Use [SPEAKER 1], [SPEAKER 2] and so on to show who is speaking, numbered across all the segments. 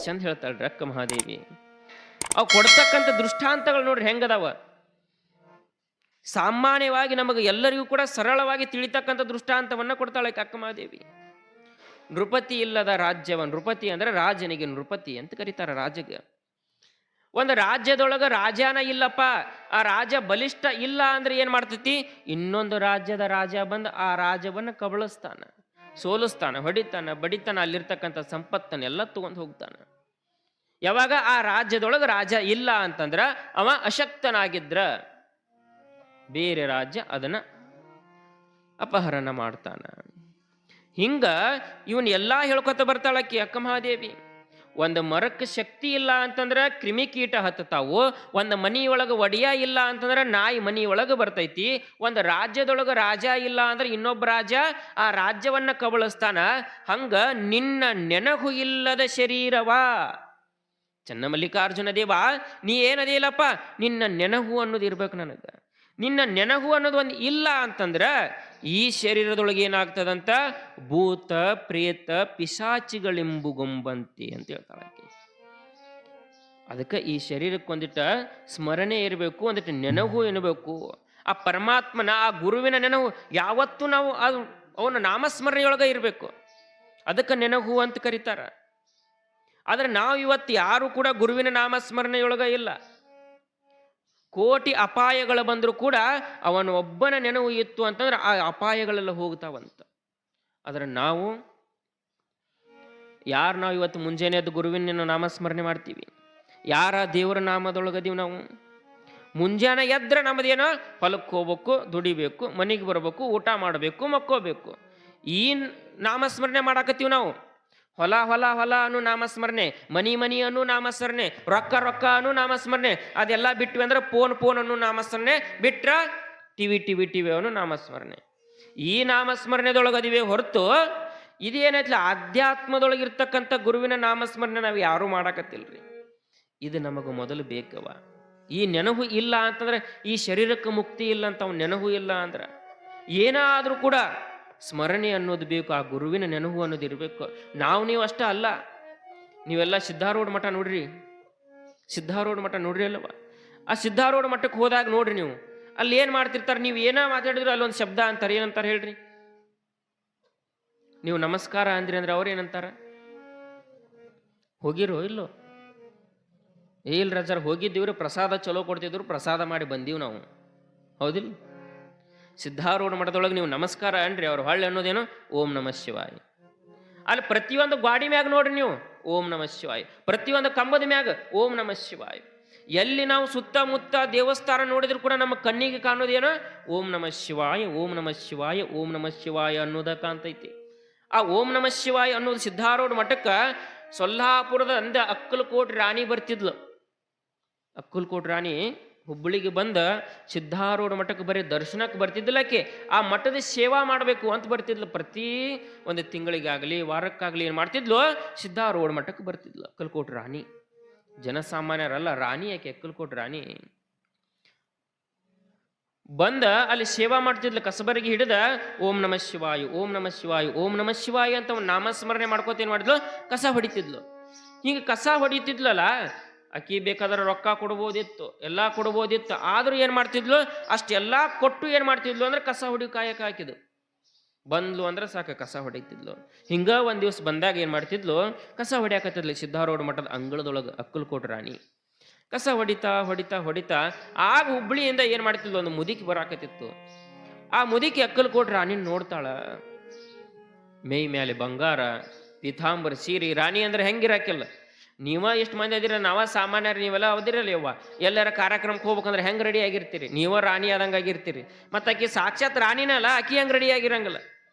[SPEAKER 1] ಎಷ್ಟು ಚಂದ ಹೇಳ್ತಾಳ್ರಿ ಅಕ್ಕ ಮಹಾದೇವಿ. ಅವು ಕೊಡ್ತಕ್ಕಂಥ ದೃಷ್ಟಾಂತಗಳು ನೋಡ್ರಿ ಹೆಂಗದಾವ. ಸಾಮಾನ್ಯವಾಗಿ ನಮಗೆ ಎಲ್ಲರಿಗೂ ಕೂಡ ಸರಳವಾಗಿ ತಿಳಿತಕ್ಕಂಥ ದೃಷ್ಟಾಂತವನ್ನ ಕೊಡ್ತಾಳೆ ಅಕ್ಕ ಮಹಾದೇವಿ. ನೃಪತಿ ಇಲ್ಲದ ರಾಜ್ಯವ, ನೃಪತಿ ಅಂದ್ರೆ ರಾಜನಿಗೆ ನೃಪತಿ ಅಂತ ಕರೀತಾರ. ರಾಜಗೆ ಒಂದು ರಾಜ್ಯದೊಳಗ ರಾಜನ ಇಲ್ಲಪ್ಪ, ಆ ರಾಜ ಬಲಿಷ್ಠ ಇಲ್ಲ ಅಂದ್ರೆ ಏನ್ ಮಾಡ್ತೈತಿ, ಇನ್ನೊಂದು ರಾಜ್ಯದ ರಾಜ ಬಂದು ಆ ರಾಜ್ಯವನ್ನ ಕಬಳಿಸ್ತಾನ, ಸೋಲಿಸ್ತಾನ, ಹೊಡಿತಾನ, ಬಡಿತಾನ, ಅಲ್ಲಿರ್ತಕ್ಕಂಥ ಸಂಪತ್ತನ್ನೆಲ್ಲ ತಗೊಂಡು ಹೋಗ್ತಾನ. ಯಾವಾಗ ಆ ರಾಜ್ಯದೊಳಗೆ ರಾಜ ಇಲ್ಲ ಅಂತಂದ್ರ ಅವ ಅಶಕ್ತನಾಗಿದ್ರ ಬೇರೆ ರಾಜ್ಯ ಅದನ್ನ ಅಪಹರಣ ಮಾಡ್ತಾನ. ಹಿಂಗ ಇವನ್ ಎಲ್ಲಾ ಹೇಳ್ಕೊತ ಬರ್ತಾಳಕ್ಕಿ ಅಕ್ಕ ಮಹಾದೇವಿ. ಒಂದು ಮರಕ್ಕೆ ಶಕ್ತಿ ಇಲ್ಲ ಅಂತಂದ್ರೆ ಕ್ರಿಮಿಕೀಟ ಹತ್ತತಾವು, ಒಂದು ಮನಿಯೊಳಗೆ ಒಡೆಯ ಇಲ್ಲ ಅಂತಂದ್ರೆ ನಾಯಿ ಮನಿಯೊಳಗೆ ಬರ್ತೈತಿ, ಒಂದು ರಾಜ್ಯದೊಳಗೆ ರಾಜ ಇಲ್ಲ ಅಂದ್ರೆ ಇನ್ನೊಬ್ಬ ರಾಜ ಆ ರಾಜ್ಯವನ್ನ ಕಬಳಿಸ್ತಾನ. ಹಂಗ ನಿನ್ನ ನೆನಹು ಇಲ್ಲದ ಶರೀರವಾ ಚನ್ನಮಲ್ಲಿಕಾರ್ಜುನ ದೇವ, ನೀ ಏನದೇಲಪ್ಪ, ನಿನ್ನ ನೆನಹು ಅನ್ನೋದು ಇರ್ಬೇಕು ನನಗೆ. ನಿನ್ನ ನೆನಹು ಅನ್ನೋದು ಒಂದು ಇಲ್ಲ ಅಂತಂದ್ರ ಈ ಶರೀರದೊಳಗೆ ಏನಾಗ್ತದಂತ, ಭೂತ ಪ್ರೇತ ಪಿಶಾಚಿಗಳೆಂಬುಗೊಂಬಂತಿ ಅಂತ ಹೇಳ್ತಾಳೆ. ಅದಕ್ಕೆ ಈ ಶರೀರಕ್ಕೆ ಒಂದಿಟ್ಟ ಸ್ಮರಣೆ ಇರಬೇಕು, ಒಂದಿಟ್ಟು ನೆನಹು ಎನ್ನಬೇಕು. ಆ ಪರಮಾತ್ಮನ ಆ ಗುರುವಿನ ನೆನಹು ಯಾವತ್ತೂ ನಾವು ಅದು ಅವನ ನಾಮಸ್ಮರಣೆಯೊಳಗೆ ಇರಬೇಕು. ಅದಕ್ಕೆ ನೆನಹು ಅಂತ ಕರೀತಾರ. ಆದ್ರೆ ನಾವು ಇವತ್ತು ಯಾರು ಕೂಡ ಗುರುವಿನ ನಾಮಸ್ಮರಣೆಯೊಳಗ ಇಲ್ಲ. ಕೋಟಿ ಅಪಾಯಗಳು ಬಂದರೂ ಕೂಡ ಅವನ ಒಬ್ಬನ ನೆನಹು ಇತ್ತು ಅಂತಂದ್ರೆ ಆ ಅಪಾಯಗಳೆಲ್ಲ ಹೋಗ್ತಾವಂತ. ಆದ್ರೆ ನಾವು ಇವತ್ತು ಮುಂಜಾನೆ ಅದು ಗುರುವಿನ ನಾಮಸ್ಮರಣೆ ಮಾಡ್ತೀವಿ, ಯಾರ ದೇವರ ನಾಮದೊಳಗದೀವಿ ನಾವು. ಮುಂಜಾನೆ ಎದ್ರೆ ನಮ್ಮದೇನೋ ಹೊಲಕ್ಕೆ ಹೋಗ್ಬೇಕು, ದುಡಿಬೇಕು, ಮನೆಗೆ ಬರಬೇಕು, ಊಟ ಮಾಡಬೇಕು, ಮಕ್ಕೋಬೇಕು. ಈ ನಾಮಸ್ಮರಣೆ ಮಾಡಾಕತ್ತೀವಿ ನಾವು. ಹೊಲ ಹೊಲ ಹೊಲ ಅನು ನಾಮಸ್ಮರಣೆ, ಮನಿ ಅನ್ನು ನಾಮಸ್ಮರಣೆ, ರೊಕ್ಕ ರೊಕ್ಕ ಅನು ನಾಮಸ್ಮರಣೆ. ಅದೆಲ್ಲ ಬಿಟ್ವಿ ಅಂದ್ರೆ ಫೋನ್ ಅನ್ನು ನಾಮಸ್ಮರಣೆ, ಬಿಟ್ರ ಟಿವಿ ಅನ್ನು ನಾಮಸ್ಮರಣೆ. ಈ ನಾಮಸ್ಮರಣೆದೊಳಗದಿವೆ ಹೊರತು ಇದೇನೈತ್ಲ ಅಧ್ಯಾತ್ಮದೊಳಗಿರ್ತಕ್ಕಂಥ ಗುರುವಿನ ನಾಮಸ್ಮರಣೆ ನಾವು ಯಾರೂ ಮಾಡಾಕತ್ತಿಲ್ರಿ. ಇದು ನಮಗೆ ಮೊದಲು ಬೇಕವ. ಈ ನೆನಹು ಇಲ್ಲ ಅಂತಂದ್ರೆ ಈ ಶರೀರಕ್ಕೆ ಮುಕ್ತಿ ಇಲ್ಲ ಅಂತ. ಅವ್ನ ನೆನಹು ಇಲ್ಲ ಅಂದ್ರೆ ಏನಾದರೂ ಕೂಡ ಸ್ಮರಣೆ ಅನ್ನೋದು ಬೇಕು, ಆ ಗುರುವಿನ ನೆನಹು ಅನ್ನೋದು ಇರಬೇಕು. ನೀವು ಅಷ್ಟೇ ಅಲ್ಲ, ನೀವೆಲ್ಲ ಸಿದ್ಧಾರೂಢ ಮಠ ನೋಡ್ರಿ, ಸಿದ್ಧಾರೂಢ ಮಠ ನೋಡ್ರಿ ಅಲ್ಲವ. ಆ ಸಿದ್ಧಾರೂಢ ಮಠಕ್ಕೆ ಹೋದಾಗ ನೋಡ್ರಿ, ನೀವು ಅಲ್ಲಿ ಏನು ಮಾಡ್ತಿರ್ತಾರೆ, ನೀವು ಏನೋ ಮಾತಾಡಿದ್ರು ಅಲ್ಲೊಂದು ಶಬ್ದ ಅಂತಾರೆ. ಏನಂತಾರೆ ಹೇಳ್ರಿ? ನೀವು ನಮಸ್ಕಾರ ಅಂದ್ರಿ ಅಂದ್ರೆ ಅವ್ರು ಏನಂತಾರ? ಹೋಗಿರೋ ಇಲ್ಲೋ? ಇಲ್ಲ ರಜಾರ್ ಹೋಗಿದ್ದೀವ್ರಿ, ಪ್ರಸಾದ ಚಲೋ ಕೊಡ್ತಿದ್ರು, ಪ್ರಸಾದ ಮಾಡಿ ಬಂದೀವಿ ನಾವು, ಹೌದಿಲ್ಲ? ಸಿದ್ಧಾರೂಢ ಮಠದೊಳಗೆ ನೀವು ನಮಸ್ಕಾರ ಅನ್ರಿ, ಅವ್ರು ಹೊಳ್ಳಿ ಅನ್ನೋದೇನು ಓಂ ನಮಃ ಶಿವಾಯ. ಅಲ್ಲಿ ಪ್ರತಿಯೊಂದು ಗಾಡಿ ಮ್ಯಾಗ ನೋಡ್ರಿ ನೀವು ಓಂ ನಮಃ ಶಿವಾಯ, ಪ್ರತಿಯೊಂದು ಕಂಬದ ಮ್ಯಾಗ ಓಂ ನಮಃ ಶಿವಾಯ. ಎಲ್ಲಿ ನಾವು ಸುತ್ತಮುತ್ತ ದೇವಸ್ಥಾನ ನೋಡಿದ್ರು ಕೂಡ ನಮ್ಮ ಕಣ್ಣಿಗೆ ಕಾಣೋದೇನು ಓಂ ನಮಃ ಶಿವಾಯ, ಓಂ ನಮಃ ಶಿವಾಯ, ಓಂ ನಮಃ ಶಿವಾಯ ಅನ್ನೋದ ಕಾಣ್ತೈತಿ. ಆ ಓಂ ನಮಃ ಶಿವಾಯ ಅನ್ನೋದು ಸಿದ್ಧಾರೂಢ ಮಠಕ್ಕೆ ಸೊಲ್ಲಾಪುರದ ಅಂದ ಅಕ್ಕಲಕೋಟೆ ರಾಣಿ ಬರ್ತಿದ್ಲು. ಅಕ್ಕಲಕೋಟೆ ರಾಣಿ ಹುಬ್ಬಳ್ಳಿಗೆ ಬಂದ ಸಿದ್ಧಾರೂಢ ಮಠಕ್ಕೆ ಬರೀ ದರ್ಶನಕ್ಕೆ ಬರ್ತಿದ್ದಿಲ್ಲಕ್ಕೆ, ಆ ಮಠದ ಸೇವಾ ಮಾಡಬೇಕು ಅಂತ ಬರ್ತಿದ್ಲು. ಪ್ರತಿ ಒಂದು ತಿಂಗಳಿಗಾಗಲಿ ವಾರಕ್ಕಾಗಲಿ ಏನು ಮಾಡ್ತಿದ್ಲು, ಸಿದ್ಧಾರೂಢ ಮಠಕ್ಕೆ ಬರ್ತಿದ್ಲು ಅಕ್ಕಲಕೋಟೆ ರಾಣಿ. ಜನಸಾಮಾನ್ಯರಲ್ಲ, ರಾಣಿ ಯಾಕೆ ಅಕ್ಕಲಕೋಟೆ ರಾಣಿ. ಬಂದ ಅಲ್ಲಿ ಸೇವಾ ಮಾಡ್ತಿದ್ಲು. ಕಸಬರಿಗೆ ಹಿಡಿದ ಓಂ ನಮಃ ಶಿವಾಯ, ಓಂ ನಮಃ ಶಿವಾಯ, ಓಂ ನಮಃ ಶಿವಾಯ ಅಂತ ನಾಮಸ್ಮರಣೆ ಮಾಡ್ಕೋತ ಏನು ಮಾಡಿದ್ಲು, ಕಸ ಹೊಡಿತಿದ್ಲು. ಹಿಂಗೆ ಕಸ ಹೊಡಿತಿದ್ಲಲ್ಲ, ಅಕ್ಕಿ ಬೇಕಾದ್ರೆ ರೊಕ್ಕ ಕೊಡ್ಬೋದಿತ್ತು, ಎಲ್ಲ ಕೊಡ್ಬೋದಿತ್ತು. ಆದ್ರೂ ಏನು ಮಾಡ್ತಿದ್ಲು, ಅಷ್ಟೆಲ್ಲ ಕೊಟ್ಟು ಏನು ಮಾಡ್ತಿದ್ಲು ಅಂದ್ರೆ ಕಸ ಹೊಡಿ ಕಾಯಕ ಹಾಕಿದ್ಲು. ಬಂದ್ಲು ಅಂದ್ರೆ ಸಾಕು ಕಸ ಹೊಡಿತಿದ್ಲು. ಹಿಂಗ ಒಂದ್ ದಿವ್ಸ ಬಂದಾಗ ಏನು ಮಾಡ್ತಿದ್ಲು, ಕಸ ಹೊಡ್ಯಾಕತ್ತಿದ್ಲು ಸಿದ್ಧಾರೂಢ ಮಠದ ಅಂಗಳದೊಳಗೆ ಅಕ್ಕಲಕೋಟೆ ರಾಣಿ. ಕಸ ಹೊಡಿತಾ ಹೊಡಿತಾ ಹೊಡಿತಾ ಆಗ ಹುಬ್ಬಳ್ಳಿಯಿಂದ ಏನು ಮಾಡ್ತಿದ್ಲು, ಒಂದು ಮುದುಕಿ ಬರಾಕತ್ತಿತ್ತು. ಆ ಮುದುಕಿ ಅಕ್ಕಲಕೋಟೆ ರಾಣಿ ನೋಡ್ತಾಳ. ಮೈ ಮೇಲೆ ಬಂಗಾರ, ಪೀತಾಂಬರ ಸೀರೆ. ರಾಣಿ ಅಂದ್ರೆ ಹೆಂಗಿರಾಕಿಲ್ಲ, ನೀವ ಎಷ್ಟು ಮಂದಿ ಅದಿರ, ನಾವ ಸಾಮಾನ್ಯರು, ನೀವೆಲ್ಲ ಅವದಿರಲ್ಲ ಯವ್ವ. ಎಲ್ಲರ ಕಾರ್ಯಕ್ರಮಕ್ಕೆ ಹೋಗ್ಬೇಕಂದ್ರೆ ಹೆಂಗೆ ರೆಡಿ ಆಗಿರ್ತೀರಿ, ನೀವ ರಾಣಿ ಆದಂಗೆ ಆಗಿರ್ತೀರಿ. ಮತ್ತು ಆಕಿ ಸಾಕ್ಷಾತ್ ರಾಣಿನಲ್ಲ, ಆಕಿ ಹೆಂಗೆ ರೆಡಿ ಆಗಿರಂಗಿಲ್ಲ.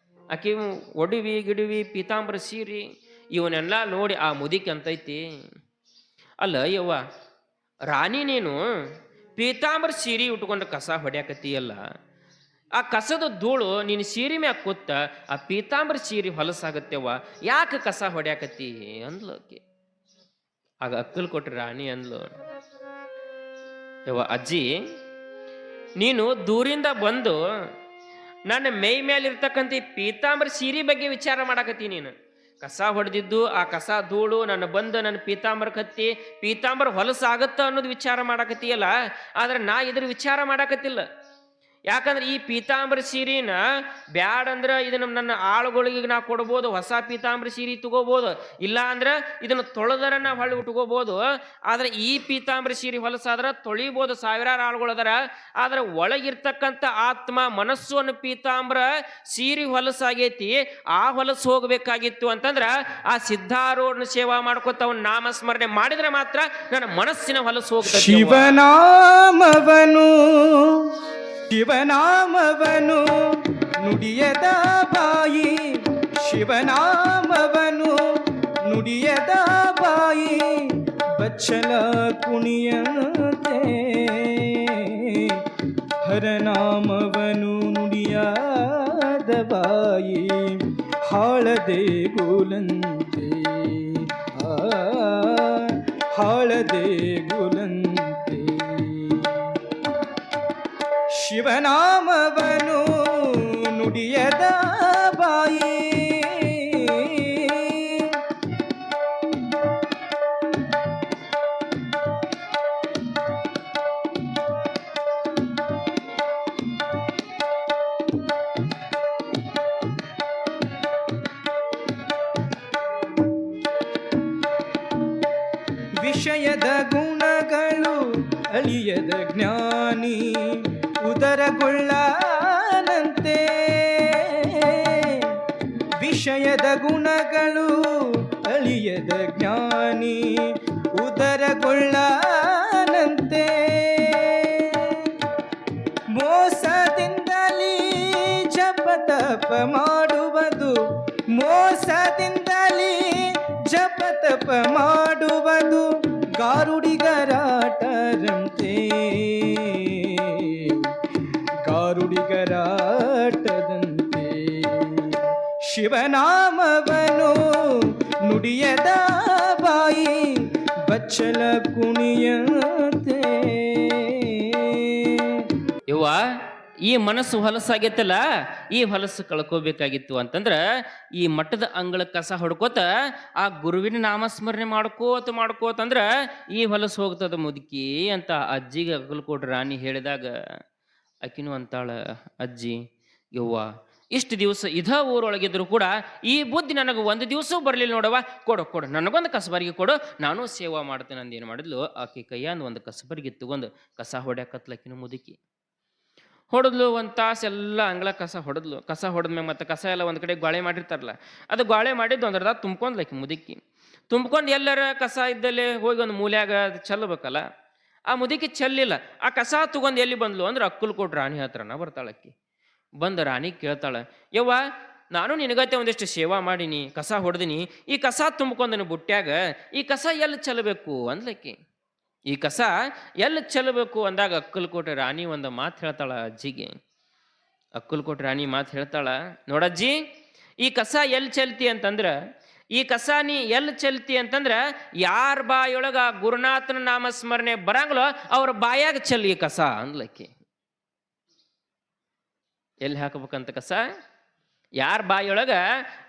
[SPEAKER 1] ಆಕಿ ಒಡವಿ ಗಿಡವಿ ಪೀತಾಂಬರ ಸೀರೆ ಇವನ್ನೆಲ್ಲ ನೋಡಿ ಆ ಮುದಿಕ್ ಅಂತೈತಿ, ಅಲ್ಲ ಯವ್ವ ರಾಣಿ, ನೀನು ಪೀತಾಂಬರ ಸೀರೆ ಉಟ್ಕೊಂಡು ಕಸ ಹೊಡ್ಯಾಕತ್ತೀಯಲ್ಲ, ಆ ಕಸದ ಧೂಳು ನೀನು ಸೀರೆ ಮ್ಯಾಗ ಕೂತ ಆ ಪೀತಾಂಬರ ಸೀರೆ ಹೊಲಸಾಗತ್ತೇವ, ಯಾಕೆ ಕಸ ಹೊಡ್ಯಾಕತ್ತಿ ಅಂದ್ಲು ಆಕಿ. ಆಗ ಅಕ್ಕಲಕೋಟೆ ರಾಣಿ ಅಂದ್ಲು, ಯವ್ವ ಅಜ್ಜಿ, ನೀನು ದೂರಿಂದ ಬಂದು ನನ್ನ ಮೈ ಮೇಲೆ ಇರ್ತಕ್ಕಂಥ ಪೀತಾಂಬರ ಸೀರೆ ಬಗ್ಗೆ ವಿಚಾರ ಮಾಡಾಕತ್ತಿ. ನೀನು ಕಸ ಹೊಡೆದಿದ್ದು ಆ ಕಸ ಧೂಳು ನನ್ನ ಬಂದು ನನ್ನ ಪೀತಾಂಬರ ಕತ್ತಿ ಪೀತಾಂಬರ ಹೊಲಸಾಗತ್ತ ಅನ್ನೋದು ವಿಚಾರ ಮಾಡಾಕತ್ತೀಯಲ್ಲ, ಆದ್ರೆ ನಾ ಇದ್ರ ವಿಚಾರ ಮಾಡಾಕತ್ತಿಲ್ಲ. ಯಾಕಂದ್ರೆ ಈ ಪೀತಾಂಬರ ಸೀರೆನ ಬ್ಯಾಡಂದ್ರೆ ಇದನ್ನ ನನ್ನ ಆಳುಗಳಿಗೆ ನಾ ಕೊಡ್ಬೋದು, ಹೊಸ ಪೀತಾಂಬರ ಸೀರೆ ತಗೋಬೋದು, ಇಲ್ಲ ಅಂದ್ರೆ ಇದನ್ನ ತೊಳೆದರ ನಾ ಹೊಳ್ಳಿ ಉಟ್ಕೋಬೋದು. ಆದ್ರೆ ಈ ಪೀತಾಂಬರ ಸೀರೆ ಹೊಲಸಾದ್ರ ತೊಳಿಬೋದು, ಸಾವಿರಾರು ಆಳುಗಳದಾರ. ಆದ್ರೆ ಒಳಗಿರ್ತಕ್ಕಂಥ ಆತ್ಮ ಮನಸ್ಸು ಅನ್ನೋ ಪೀತಾಂಬರ ಸೀರೆ ಹೊಲಸಾಗೈತಿ, ಆ ಹೊಲಸು ಹೋಗ್ಬೇಕಾಗಿತ್ತು ಅಂತಂದ್ರ ಆ ಸಿದ್ಧಾರೂಢನ ಸೇವಾ ಮಾಡ್ಕೊತ ಅವನ ನಾಮಸ್ಮರಣೆ ಮಾಡಿದ್ರೆ ಮಾತ್ರ ನನ್ನ ಮನಸ್ಸಿನ ಹೊಲಸು ಹೋಗ್ತದೆ.
[SPEAKER 2] ಶಿವನಾಮವನು ಶಿವನಾಮವನು ನುಡಿಯದ ಬಾಯಿ, ಶಿವನಾಮವನು ನುಡಿಯದ ಬಾಯಿ, ಬಚ್ಚಲ ಕುಣಿಯಂತೆ ಹರನಾಮವನು ನುಡಿಯದ ಬಾಯಿ, ಹಾಳದೆ ಗೋಲಂತೆ ಹಾಳದೆ ಗೋಲಂತೆ. ಶಿವನಾಮವನು ನುಡಿಯದ ಬಾಯಿ, ವಿಷಯದ ಗುಣಗಳು ಅಳಿಯದ ಜ್ಞಾನಿ ಉದರಗೊಳ್ಳನಂತೆ, ವಿಷಯದ ಗುಣಗಳು ಅಳಿಯದ ಜ್ಞಾನಿ ಉದರಗೊಳ್ಳನಂತೆ, ಮೋಸದಿಂದಲೇ ಜಪ ತಪ ಮಾಡುವುದು, ಮೋಸದಿಂದಲೇ ಜಪ ತಪ ಮಾಡುವುದು ಗಾರುಡಿಗರಾಟರಂತೆ, ಗಾರುಡಿಗರಾಟದಂತೆ. ಶಿವನಾಮವನು ನುಡಿಯದ ಬಾಯಿ, ಬಚ್ಚಲ ಕುಣಿಯಂತೆ.
[SPEAKER 1] ಯವ್ವ, ಈ ಮನಸ್ಸು ಹೊಲಸಾಗೈತಲ್ಲ, ಈ ಹೊಲಸು ಕಳ್ಕೋಬೇಕಾಗಿತ್ತು ಅಂತಂದ್ರ ಈ ಮಠದ ಅಂಗಳ ಕಸ ಹೊಡ್ಕೋತ ಆ ಗುರುವಿನ ನಾಮಸ್ಮರಣೆ ಮಾಡ್ಕೋತಂದ್ರ ಈ ಹೊಲಸು ಹೋಗ್ತದ ಮುದುಕಿ ಅಂತ ಅಜ್ಜಿಗೆ ಅಗಲ್ಕೋಟ್ ರಾಣಿ ಹೇಳಿದಾಗ ಆಕಿನೂ ಅಂತಾಳ, ಅಜ್ಜಿ ಯವ್ವ ಇಷ್ಟು ದಿವಸ ಇದ ಊರೊಳಗಿದ್ರು ಕೂಡ ಈ ಬುದ್ಧಿ ನನಗೆ ಒಂದು ದಿವಸ ಬರಲಿಲ್ಲ ನೋಡವ, ಕೊಡು ನನಗೊಂದು ಕಸಬರಿಗೆ ಕೊಡು, ನಾನು ಸೇವಾ ಮಾಡ್ತೇನೆ ಅಂದೇನು ಮಾಡಿದ್ಲು. ಆಕೆ ಕೈಯಾಂದ ಒಂದು ಕಸಬರಿಗೆ ತಗೊಂಡು ಕಸ ಹೊಡ್ಯಾಕತ್ಲಕಿನ ಮುದುಕಿ ಹೊಡೆದ್ಲು. ಒಂದು ತಾಸು ಎಲ್ಲ ಅಂಗಳ ಕಸ ಹೊಡೆದ್ಲು. ಕಸ ಹೊಡೆದ್ಮ್ಯಾಗ ಮತ್ತೆ ಕಸ ಎಲ್ಲ ಒಂದು ಕಡೆ ಗಾಳೆ ಮಾಡಿರ್ತಾರಲ್ಲ, ಅದು ಗಾಳೆ ಮಾಡಿದ್ದು ಒಂದ್ರದಾಗ ತುಂಬ್ಕೊಂಡ್ಲಕ್ಕಿ ಮುದುಕಿ. ತುಂಬ್ಕೊಂಡು ಎಲ್ಲರ ಕಸ ಇದ್ದಲ್ಲಿ ಹೋಗಿ ಒಂದು ಮೂಲ್ಯಾಗ ಚೆಲ್ಲಬೇಕಲ್ಲ, ಆ ಮುದುಕಿ ಚೆಲ್ಲಿಲ್ಲ. ಆ ಕಸ ತಗೊಂಡು ಎಲ್ಲಿ ಬಂದ್ಲು ಅಂದ್ರೆ ಅಕ್ಕಲ್ಕೋಟ್ ರಾಣಿ ಹತ್ರನ ಬರ್ತಾಳಕ್ಕಿ. ಬಂದು ರಾಣಿ ಕೇಳ್ತಾಳೆ, ಯವ್ವ ನಾನು ನಿನಗತ್ತೆ ಒಂದಿಷ್ಟು ಸೇವಾ ಮಾಡೀನಿ, ಕಸ ಹೊಡೆದಿನಿ, ಈ ಕಸ ತುಂಬ್ಕೊಂಡನು ಬುಟ್ಟ್ಯಾಗ, ಈ ಕಸ ಎಲ್ಲಿ ಚೆಲ್ಲಬೇಕು ಅಂದ್ಲಕ್ಕಿ. ಈ ಕಸ ಎಲ್ಲಿ ಚೆಲ್ಲಬೇಕು ಅಂದಾಗ ಅಕ್ಕಲ್ಕೋಟೆ ರಾಣಿ ಒಂದು ಮಾತು ಹೇಳ್ತಾಳ ಅಜ್ಜಿಗೆ. ಅಕ್ಕಲ್ಕೋಟೆ ರಾಣಿ ಮಾತು ಹೇಳ್ತಾಳ, ನೋಡಜ್ಜಿ ಈ ಕಸ ಎಲ್ಲಿ ಚೆಲ್ತಿ ಅಂತಂದ್ರ, ಈ ಕಸ ನೀ ಎಲ್ಲಿ ಚೆಲ್ತಿ ಅಂತಂದ್ರ ಯಾರ ಬಾಯೊಳಗ ಗುರುನಾಥನ ನಾಮಸ್ಮರಣೆ ಬರಂಗ್ಲೋ ಅವ್ರ ಬಾಯಾಗ ಚೆಲ್ಲಿ ಕಸ ಅಂದ್ಲಕ್ಕಿ. ಎಲ್ಲಿ ಹಾಕಬೇಕಂತ ಕಸ? ಯಾರ ಬಾಯೊಳಗ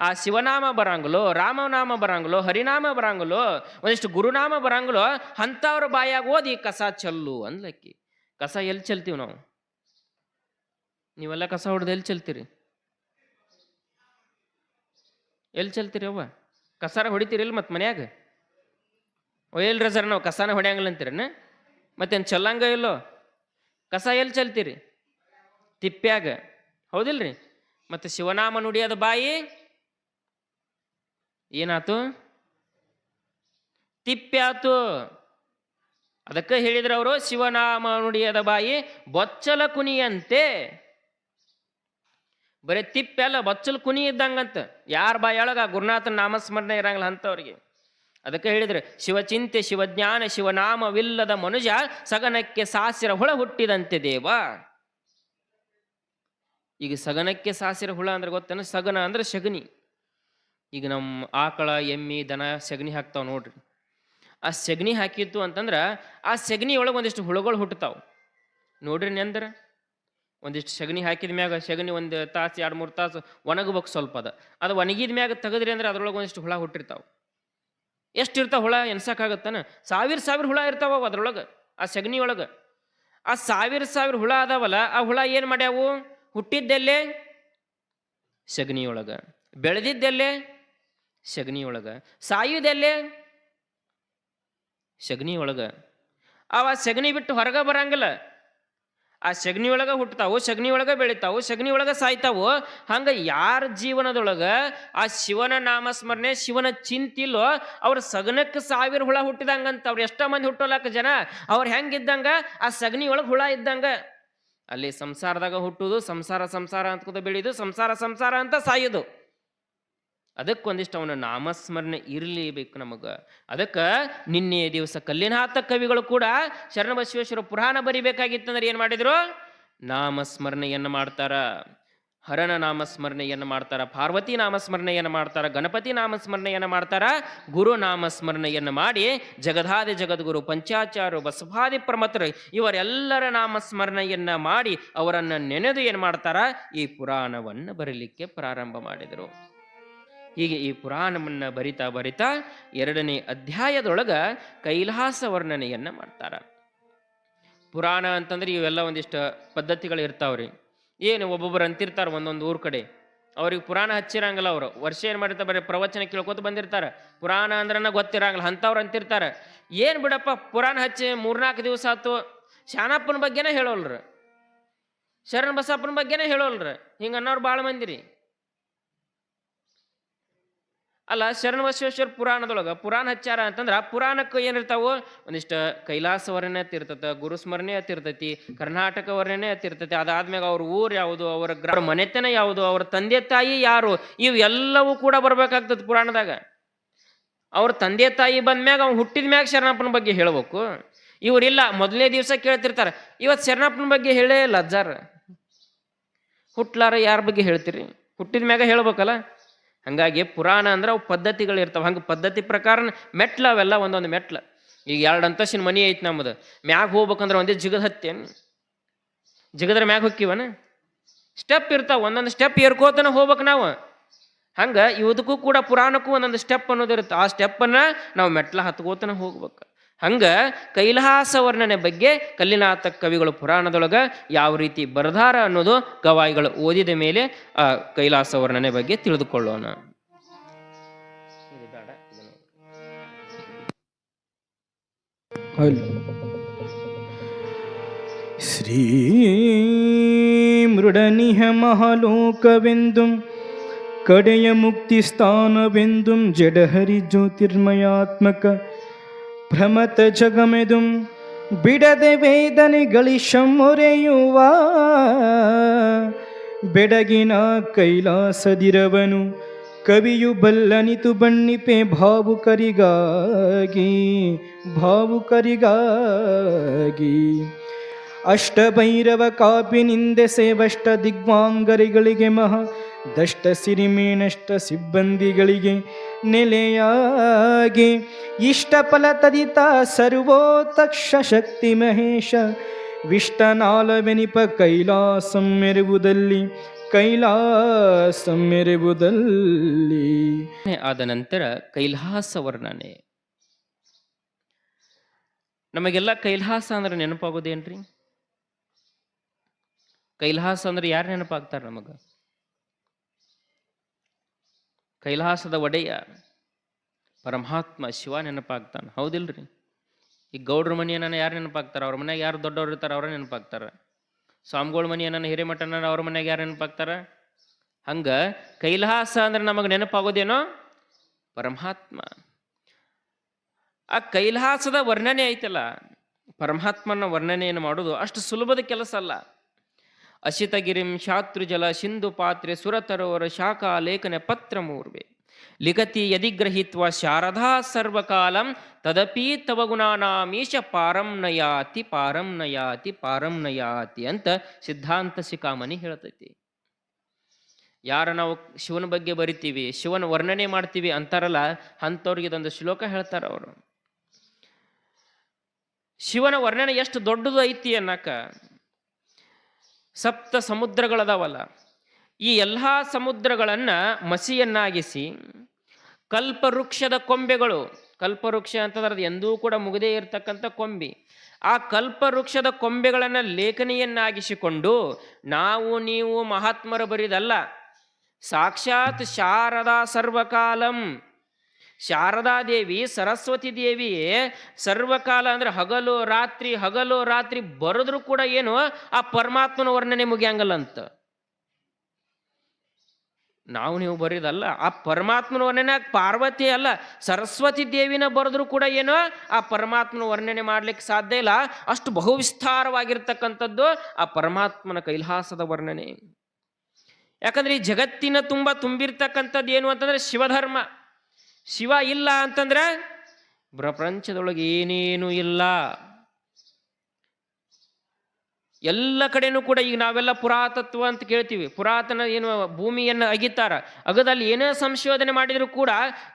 [SPEAKER 1] ಆ ಶಿವನಾಮ ಬರಂಗಲೋ, ರಾಮನಾಮ ಬರಂಗಲೋ, ಹರಿನಾಮ ಬರಂಗಲೋ, ಒಂದಿಷ್ಟು ಗುರುನಾಮ ಬರಂಗಲೋ ಅಂಥವ್ರ ಬಾಯಾಗ ಓದಿ ಕಸ ಚೆಲ್ಲು ಅಂದ್ಲಕ್ಕಿ. ಕಸ ಎಲ್ಲಿ ಚೆಲ್ತೀವಿ ನಾವು? ನೀವೆಲ್ಲ ಕಸ ಹೊಡೆದು ಎಲ್ಲಿ ಚೆಲ್ತೀರಿ? ಎಲ್ಲಿ ಚೆಲ್ತೀರಿ ಅವ್ವ? ಕಸಾರ ಹೊಡಿತೀರಿಲ್ಲ ಮತ್ತೆ ಮನ್ಯಾಗ? ಒಯ್ಯಲ್ರ ಸರ್ ನಾವು ಕಸಾನ ಹೊಡ್ಯಾಂಗಿಲ್ಲ ಅಂತೀರನ? ಮತ್ತೇನು ಚೆಲ್ಲಂಗ ಇಲ್ಲೋ? ಕಸ ಎಲ್ಲಿ ಚೆಲ್ತೀರಿ? ತಿಪ್ಪ್ಯಾಗ, ಹೌದಿಲ್ರಿ? ಮತ್ತೆ ಶಿವನಾಮ ನುಡಿಯದ ಬಾಯಿ ಏನಾತು? ತಿಪ್ಪ್ಯಾತು. ಅದಕ್ಕೆ ಹೇಳಿದ್ರು ಅವರು, ಶಿವನಾಮ ನುಡಿಯದ ಬಾಯಿ ಬೊಚ್ಚಲ ಕುನಿಯಂತೆ. ಬರೀ ತಿಪ್ಪೆಲ್ಲ ಬಚ್ಚಲು ಕುನಿ ಇದ್ದಂಗಂತ. ಯಾರ ಬಾಯೊಳಗ ಗುರುನಾಥನ ನಾಮಸ್ಮರಣೆ ಇರಂಗಿಲ್ಲ ಅಂಥವ್ರಿಗೆ. ಅದಕ್ಕೆ ಹೇಳಿದ್ರೆ, ಶಿವಚಿಂತೆ ಶಿವಜ್ಞಾನ ಶಿವನಾಮವಿಲ್ಲದ ಮನುಜ ಸಗನಕ್ಕೆ ಸಾಸಿರ ಹುಳ ಹುಟ್ಟಿದಂತೆ ದೇವ. ಈಗ ಸಗನಕ್ಕೆ ಸಾಸಿರ ಹುಳ ಅಂದ್ರೆ ಗೊತ್ತೇನು? ಸಗನ ಅಂದ್ರೆ ಸಗಣಿ. ಈಗ ನಮ್ಮ ಆಕಳ ಎಮ್ಮಿ ದನ ಸಗಣಿ ಹಾಕ್ತಾವ ನೋಡ್ರಿ. ಆ ಸಗಣಿ ಹಾಕಿತ್ತು ಅಂತಂದ್ರೆ ಆ ಸಗಣಿ ಒಳಗೆ ಒಂದಿಷ್ಟು ಹುಳುಗಳು ಹುಟ್ಟತಾವ ನೋಡ್ರಿ. ನೆಂದ್ರ ಒಂದಿಷ್ಟು ಸಗಣಿ ಹಾಕಿದ ಮ್ಯಾಗ ಸಗಣಿ ಒಂದು ತಾಸು 2-3 ತಾಸು ಒಣಗಬೇಕು ಸ್ವಲ್ಪ ಅದು ಒಣಗಿದ ಮ್ಯಾಗ ತೆಗೆದ್ರಿ ಅಂದ್ರೆ ಅದ್ರೊಳಗೆ ಒಂದಿಷ್ಟು ಹುಳ ಹುಟ್ಟಿರ್ತಾವೆ. ಎಷ್ಟು ಇರ್ತಾವ ಹುಳ ಎನ್ಸಕ್ಕಾಗತ್ತಾನ? ಸಾವಿರ ಹುಳ ಇರ್ತಾವ ಅದ್ರೊಳಗೆ, ಆ ಸಗಣಿ ಒಳಗೆ. ಆ ಸಾವಿರ ಹುಳ ಅದಾವಲ್ಲ, ಆ ಹುಳ ಏನು ಮಾಡ್ಯಾವು? ಹುಟ್ಟಿದ್ದೆಲ್ಲೇ? ಸಗಣಿಯೊಳಗೆ. ಬೆಳೆದಿದ್ದೆಲ್ಲೇ? ಸಗಣಿಯೊಳಗೆ. ಸಾಯುವುದೆಲ್ಲೇ? ಸಗಣಿಯೊಳಗೆ. ಅವ ಸಗಣಿ ಬಿಟ್ಟು ಹೊರಗೆ ಬರಂಗಿಲ್ಲ. ಆ ಸಗಣಿ ಒಳಗೆ ಹುಟ್ಟತಾವು, ಸಗಣಿ ಒಳಗೆ ಬೆಳಿತಾವು, ಸಗಣಿ ಒಳಗೆ ಸಾಯ್ತಾವು. ಹಂಗೆ ಯಾರ ಜೀವನದೊಳಗೆ ಆ ಶಿವನ ನಾಮಸ್ಮರಣೆ, ಶಿವನ ಚಿಂತಿಲ್ಲೋ ಅವ್ರ ಸಗಣಕ್ಕೆ 1000 ಹುಳ ಹುಟ್ಟಿದಂಗಂತ. ಅವ್ರು ಎಷ್ಟೋ ಮಂದಿ ಹುಟ್ಟೋಲಕ್ಕ ಜನ, ಅವ್ರು ಹೆಂಗಿದ್ದಂಗ? ಆ ಸಗಣಿ ಒಳಗೆ ಹುಳ ಇದ್ದಂಗ. ಅಲ್ಲಿ ಸಂಸಾರದಾಗ ಹುಟ್ಟುದು, ಸಂಸಾರ ಅಂತ ಬೆಳೆಯುದು, ಸಂಸಾರ ಅಂತ ಸಾಯುದು. ಅದಕ್ಕೊಂದಿಷ್ಟು ಅವನ ನಾಮಸ್ಮರಣೆ ಇರಲೇಬೇಕು ನಮಗೆ. ಅದಕ್ಕೆ ನಿನ್ನೆ ದಿವಸ ಕಲ್ಲಿನಾಥ ಕವಿಗಳು ಕೂಡ ಶರಣಬಸವೇಶ್ವರ ಪುರಾಣ ಬರಿಬೇಕಾಗಿತ್ತಂದ್ರೆ ಏನು ಮಾಡಿದ್ರು? ನಾಮಸ್ಮರಣೆಯನ್ನು ಮಾಡ್ತಾರ. ಹರನ ನಾಮಸ್ಮರಣೆಯನ್ನು ಮಾಡ್ತಾರ, ಪಾರ್ವತಿ ನಾಮಸ್ಮರಣೆಯನ್ನು ಮಾಡ್ತಾರ, ಗಣಪತಿ ನಾಮಸ್ಮರಣೆಯನ್ನು ಮಾಡ್ತಾರ, ಗುರು ನಾಮಸ್ಮರಣೆಯನ್ನು ಮಾಡಿ ಜಗದಾದಿ ಜಗದ್ಗುರು ಪಂಚಾಚಾರ್ಯರು ಬಸವಾದಿ ಪ್ರಮತರು ಇವರೆಲ್ಲರ ನಾಮಸ್ಮರಣೆಯನ್ನು ಮಾಡಿ ಅವರನ್ನು ನೆನೆದು ಏನು ಮಾಡ್ತಾರ? ಈ ಪುರಾಣವನ್ನು ಬರೀಲಿಕ್ಕೆ ಪ್ರಾರಂಭ ಮಾಡಿದರು. ಹೀಗೆ ಈ ಪುರಾಣವನ್ನು ಬರಿತಾ 2ನೇ ಅಧ್ಯಾಯದೊಳಗೆ ಕೈಲಾಸ ವರ್ಣನೆಯನ್ನು ಮಾಡ್ತಾರೆ. ಪುರಾಣ ಅಂತಂದ್ರೆ ಇವೆಲ್ಲ ಒಂದಿಷ್ಟು ಪದ್ಧತಿಗಳು ಇರ್ತಾವ್ರಿ. ಏನು ಒಬ್ಬೊಬ್ಬರು ಅಂತಿರ್ತಾರೆ ಒಂದೊಂದು ಊರ ಕಡೆ, ಅವ್ರಿಗೆ ಪುರಾಣ ಹಚ್ಚಿರಂಗಿಲ್ಲ. ಅವರು ವರ್ಷ ಏನು ಮಾಡಿರ್ತಾರೆ? ಬರೀ ಪ್ರವಚನ ಕೇಳ್ಕೊತ ಬಂದಿರ್ತಾರೆ. ಪುರಾಣ ಅಂದ್ರನ್ನ ಗೊತ್ತಿರಂಗಿಲ್ಲ ಅಂಥವ್ರು ಅಂತಿರ್ತಾರೆ. ಏನು ಬಿಡಪ್ಪ ಪುರಾಣ ಹಚ್ಚಿ 3-4 ದಿವಸ ಆಯ್ತು, ಶಾನಪ್ಪನ ಬಗ್ಗೆನೇ ಹೇಳೋಲ್ರ, ಶರಣ ಬಸಪ್ಪನ ಬಗ್ಗೆನೇ ಹೇಳೋಲ್ರ. ಹಿಂಗೆ ಅನ್ನೋರು ಭಾಳ ಮಂದಿರಿ. ಅಲ್ಲ, ಶರಣಬಸವೇಶ್ವರ ಪುರಾಣದೊಳಗೆ ಪುರಾಣ ಹಚ್ಚಾರ ಅಂತಂದ್ರೆ ಆ ಪುರಾಣಕ್ಕೆ ಏನಿರ್ತಾವು? ಒಂದಿಷ್ಟು ಕೈಲಾಸ ವರ್ಣನೆ ಅತ್ತಿರ್ತೈತೆ, ಗುರುಸ್ಮರಣೆ ಅತ್ತಿರ್ತೈತಿ, ಕರ್ನಾಟಕ ವರ್ಣನೆ ಅತ್ತಿರ್ತೈತಿ. ಅದಾದ್ಮ್ಯಾಗ ಅವ್ರ ಊರು ಯಾವುದು, ಅವರ ಮನೆತನ ಯಾವುದು, ಅವ್ರ ತಂದೆ ತಾಯಿ ಯಾರು, ಇವು ಎಲ್ಲವೂ ಕೂಡ ಬರ್ಬೇಕಾಗ್ತದೆ ಪುರಾಣದಾಗ. ಅವ್ರ ತಂದೆ ತಾಯಿ ಬಂದ್ಮ್ಯಾಗ ಅವ್ನು ಹುಟ್ಟಿದ ಮ್ಯಾಗ ಶರಣಪ್ಪನ ಬಗ್ಗೆ ಹೇಳ್ಬೇಕು. ಇವರಿಲ್ಲ, ಮೊದಲನೇ ದಿವಸ ಕೇಳ್ತಿರ್ತಾರೆ, ಇವತ್ತು ಶರಣಪ್ಪನ ಬಗ್ಗೆ ಹೇಳೇ ಇಲ್ಲ ಅಜ್ಜಾರ. ಹುಟ್ಲಾರ ಯಾರ ಬಗ್ಗೆ ಹೇಳ್ತೀರಿ? ಹುಟ್ಟಿದ ಮ್ಯಾಗ ಹೇಳ್ಬೇಕಲ್ಲ. ಹಂಗಾಗಿ ಪುರಾಣ ಅಂದ್ರೆ ಅವು ಪದ್ಧತಿಗಳು ಇರ್ತಾವೆ. ಹಂಗೆ ಪದ್ಧತಿ ಪ್ರಕಾರ ಮೆಟ್ಲು ಅವೆಲ್ಲ ಒಂದೊಂದು ಮೆಟ್ಲು. ಈಗ 2 ಅಂತಸ್ತಿನ ಮನೆ ಐತಿ ನಮ್ಮದು, ಮ್ಯಾಗ ಹೋಗ್ಬೇಕಂದ್ರೆ ಒಂದೇ ಜಿಗದ್ ಹತ್ತೇನು? ಜಿಗದ್ರ ಮ್ಯಾಗ ಹೊಕ್ಕಿವನ? ಸ್ಟೆಪ್ ಇರ್ತಾವೆ, ಒಂದೊಂದು ಸ್ಟೆಪ್ ಏರ್ಕೋತನ ಹೋಗ್ಬೇಕು ನಾವು. ಹಂಗೆ ಇವದಕ್ಕೂ ಕೂಡ ಪುರಾಣಕ್ಕೂ ಒಂದೊಂದು ಸ್ಟೆಪ್ ಅನ್ನೋದು ಇರುತ್ತೆ. ಆ ಸ್ಟೆಪ್ಪನ್ನು ನಾವು ಮೆಟ್ಲ ಹತ್ಕೋತನ ಹೋಗ್ಬೇಕು. ಹಂಗೆ ಕೈಲಾಸ ವರ್ಣನೆ ಬಗ್ಗೆ ಕಲ್ಲಿನಾಥ ಕವಿಗಳು ಪುರಾಣದೊಳಗೆ ಯಾವ ರೀತಿ ಬರದಾರ ಅನ್ನೋದು ಗವಾಯಿಗಳು ಓದಿದ ಮೇಲೆ ಆ ಕೈಲಾಸ ವರ್ಣನೆ ಬಗ್ಗೆ ತಿಳಿದುಕೊಳ್ಳೋಣ.
[SPEAKER 2] ಶ್ರೀ ಮೃಡನಿಹ ಮಹಾಲೋಕವೆಂದು ಕಡೆಯ ಮುಕ್ತಿ ಸ್ಥಾನವೆಂದು ಜಡಹರಿ ಜ್ಯೋತಿರ್ಮಯಾತ್ಮಕ ಭ್ರಮತ ಜಗಮೆದು ಬಿಡದೆ ವೇದನೆಗಳಿಶಮೊರೆಯುವ ಬೆಡಗಿನ ಕೈಲಾಸದಿರವನು ಕವಿಯು ಬಲ್ಲನಿತು ಬಣ್ಣಿಪೆ ಭಾವುಕರಿಗಾಗಿ ಅಷ್ಟಭೈರವ ಕಾಪಿನಿಂದೆ ಸೇವಷ್ಟ ದಿಗ್ವಾಂಗರಿಗಳಿಗೆ ಮಹಾ ದಷ್ಟ ಸಿರಿಮೇನಷ್ಟ ಸಿಬ್ಬಂದಿಗಳಿಗೆ ನೆಲೆಯಾಗಿ ಇಷ್ಟಫಲ ತದಿತ ಸರ್ವೋತಕ್ಷ ಶಕ್ತಿ ಮಹೇಶ ವಿಷ್ಟನಾಲವೆನಿಪ ಕೈಲಾಸಂ ಮೆರೆವುದಲ್ಲಿ.
[SPEAKER 1] ಆದ ನಂತರ ಕೈಲಾಸ ವರ್ಣನೆ. ನಮಗೆಲ್ಲ ಕೈಲಾಸ ಅಂದ್ರೆ ನೆನಪಾಗೋದೇನ್ರಿ? ಕೈಲಾಸ ಅಂದ್ರೆ ಯಾರು ನೆನಪಾಗ್ತಾರೆ ನಮಗೆ? ಕೈಲಾಸದ ಒಡೆಯ ಪರಮಾತ್ಮ ಶಿವ ನೆನಪಾಗ್ತಾನೆ, ಹೌದಿಲ್ರಿ? ಈ ಗೌಡ್ರ ಮನೆಯನ್ನ ಯಾರು ನೆನಪಾಗ್ತಾರ? ಅವ್ರ ಮನ್ಯಾಗ ಯಾರು ದೊಡ್ಡವ್ರು ಇರ್ತಾರ ಅವ್ರ ನೆನಪಾಗ್ತಾರ. ಸ್ವಾಮಿಗಳ ಮನೆಯನ್ನ ಹಿರೇಮಠನ ಅವ್ರ ಮನ್ಯಾಗ ಯಾರು ನೆನಪಾಗ್ತಾರ? ಹಂಗ ಕೈಲಾಸ ಅಂದ್ರೆ ನಮಗೆ ನೆನಪಾಗೋದೇನೋ ಪರಮಾತ್ಮ. ಆ ಕೈಲಾಸದ ವರ್ಣನೆ ಐತಲ್ಲ, ಪರಮಾತ್ಮನ ವರ್ಣನೆಯನ್ನು ಮಾಡೋದು ಅಷ್ಟು ಸುಲಭದ ಕೆಲಸ ಅಲ್ಲ. ಅಶಿತಗಿರಿಂ ಶಾತ್ರುಜಲ ಸಿಂಧು ಪಾತ್ರೆ ಸುರತರೋವರ ಶಾಖಾ ಲೇಖನ ಪತ್ರ ಮೂರ್ವೆ ಲಿಖತಿ ಯದಿಗ್ರಹಿತ್ವ ಶಾರದಾ ಸರ್ವಕಾಲಂ ತದಪಿ ತವ ಗುಣಾನಾಮೀಶ ಪಾರಂ ನಯಾತಿ ಅಂತ ಸಿದ್ಧಾಂತ ಶಿಖಾಮಣಿ ಹೇಳ್ತೈತಿ. ಯಾರ ನಾವು ಶಿವನ ಬಗ್ಗೆ ಬರಿತೀವಿ, ಶಿವನ ವರ್ಣನೆ ಮಾಡ್ತೀವಿ ಅಂತಾರಲ್ಲ, ಅಂಥವ್ರಿಗೆ ಇದೊಂದು ಶ್ಲೋಕ ಹೇಳ್ತಾರ ಅವರು. ಶಿವನ ವರ್ಣನೆ ಎಷ್ಟು ದೊಡ್ಡದು ಐತಿ ಅನ್ನಕ, ಸಪ್ತ ಸಮುದ್ರಗಳದಾವಲ್ಲ, ಈ ಎಲ್ಲ ಸಮುದ್ರಗಳನ್ನು ಮಸಿಯನ್ನಾಗಿಸಿ ಕಲ್ಪವೃಕ್ಷದ ಕೊಂಬೆಗಳು, ಕಲ್ಪವೃಕ್ಷ ಅಂತಂದ್ರೆ ಅದು ಎಂದೂ ಕೂಡ ಮುಗದೇ ಇರತಕ್ಕಂಥ ಕೊಂಬೆ, ಆ ಕಲ್ಪವೃಕ್ಷದ ಕೊಂಬೆಗಳನ್ನು ಲೇಖನಿಯನ್ನಾಗಿಸಿಕೊಂಡು ನಾವು ನೀವು ಮಹಾತ್ಮರು ಬರಿದಲ್ಲ, ಸಾಕ್ಷಾತ್ ಶಾರದಾ ಸರ್ವಕಾಲಂ, ಶಾರದಾದೇವಿ ಸರಸ್ವತಿ ದೇವಿಯೇ ಸರ್ವಕಾಲ ಅಂದ್ರೆ ಹಗಲು ರಾತ್ರಿ ಬರೆದ್ರು ಕೂಡ ಏನು ಆ ಪರಮಾತ್ಮನ ವರ್ಣನೆ ಮುಗಿಯಂಗಲ್ಲ ಅಂತ. ನಾವು ನೀವು ಬರೀದಲ್ಲ, ಆ ಪರಮಾತ್ಮನ ವರ್ಣನೆ ಪಾರ್ವತಿ ಅಲ್ಲ ಸರಸ್ವತಿ ದೇವಿನ ಬರೆದ್ರು ಕೂಡ ಏನೋ ಆ ಪರಮಾತ್ಮನ ವರ್ಣನೆ ಮಾಡ್ಲಿಕ್ಕೆ ಸಾಧ್ಯ ಇಲ್ಲ. ಅಷ್ಟು ಬಹುವಿಸ್ತಾರವಾಗಿರ್ತಕ್ಕಂಥದ್ದು ಆ ಪರಮಾತ್ಮನ ಕೈಲಾಸದ ವರ್ಣನೆ. ಯಾಕಂದ್ರೆ ಈ ಜಗತ್ತಿನ ತುಂಬಿರ್ತಕ್ಕಂಥದ್ದು ಏನು ಅಂತಂದ್ರೆ ಶಿವಧರ್ಮ. ಶಿವ ಇಲ್ಲ ಅಂತಂದ್ರೆ ಪ್ರಪಂಚದೊಳಗೆ ಏನೇನು ಇಲ್ಲ. ಎಲ್ಲ ಕಡೆನೂ ಕೂಡ ಈಗ ನಾವೆಲ್ಲ ಪುರಾತತ್ವ ಅಂತ ಕೇಳ್ತೀವಿ, ಪುರಾತನ ಏನು ಭೂಮಿಯನ್ನು ಅಗಿತಾರ, ಅಗದಲ್ಲಿ ಏನೇ ಸಂಶೋಧನೆ ಮಾಡಿದ್ರು ಕೂಡ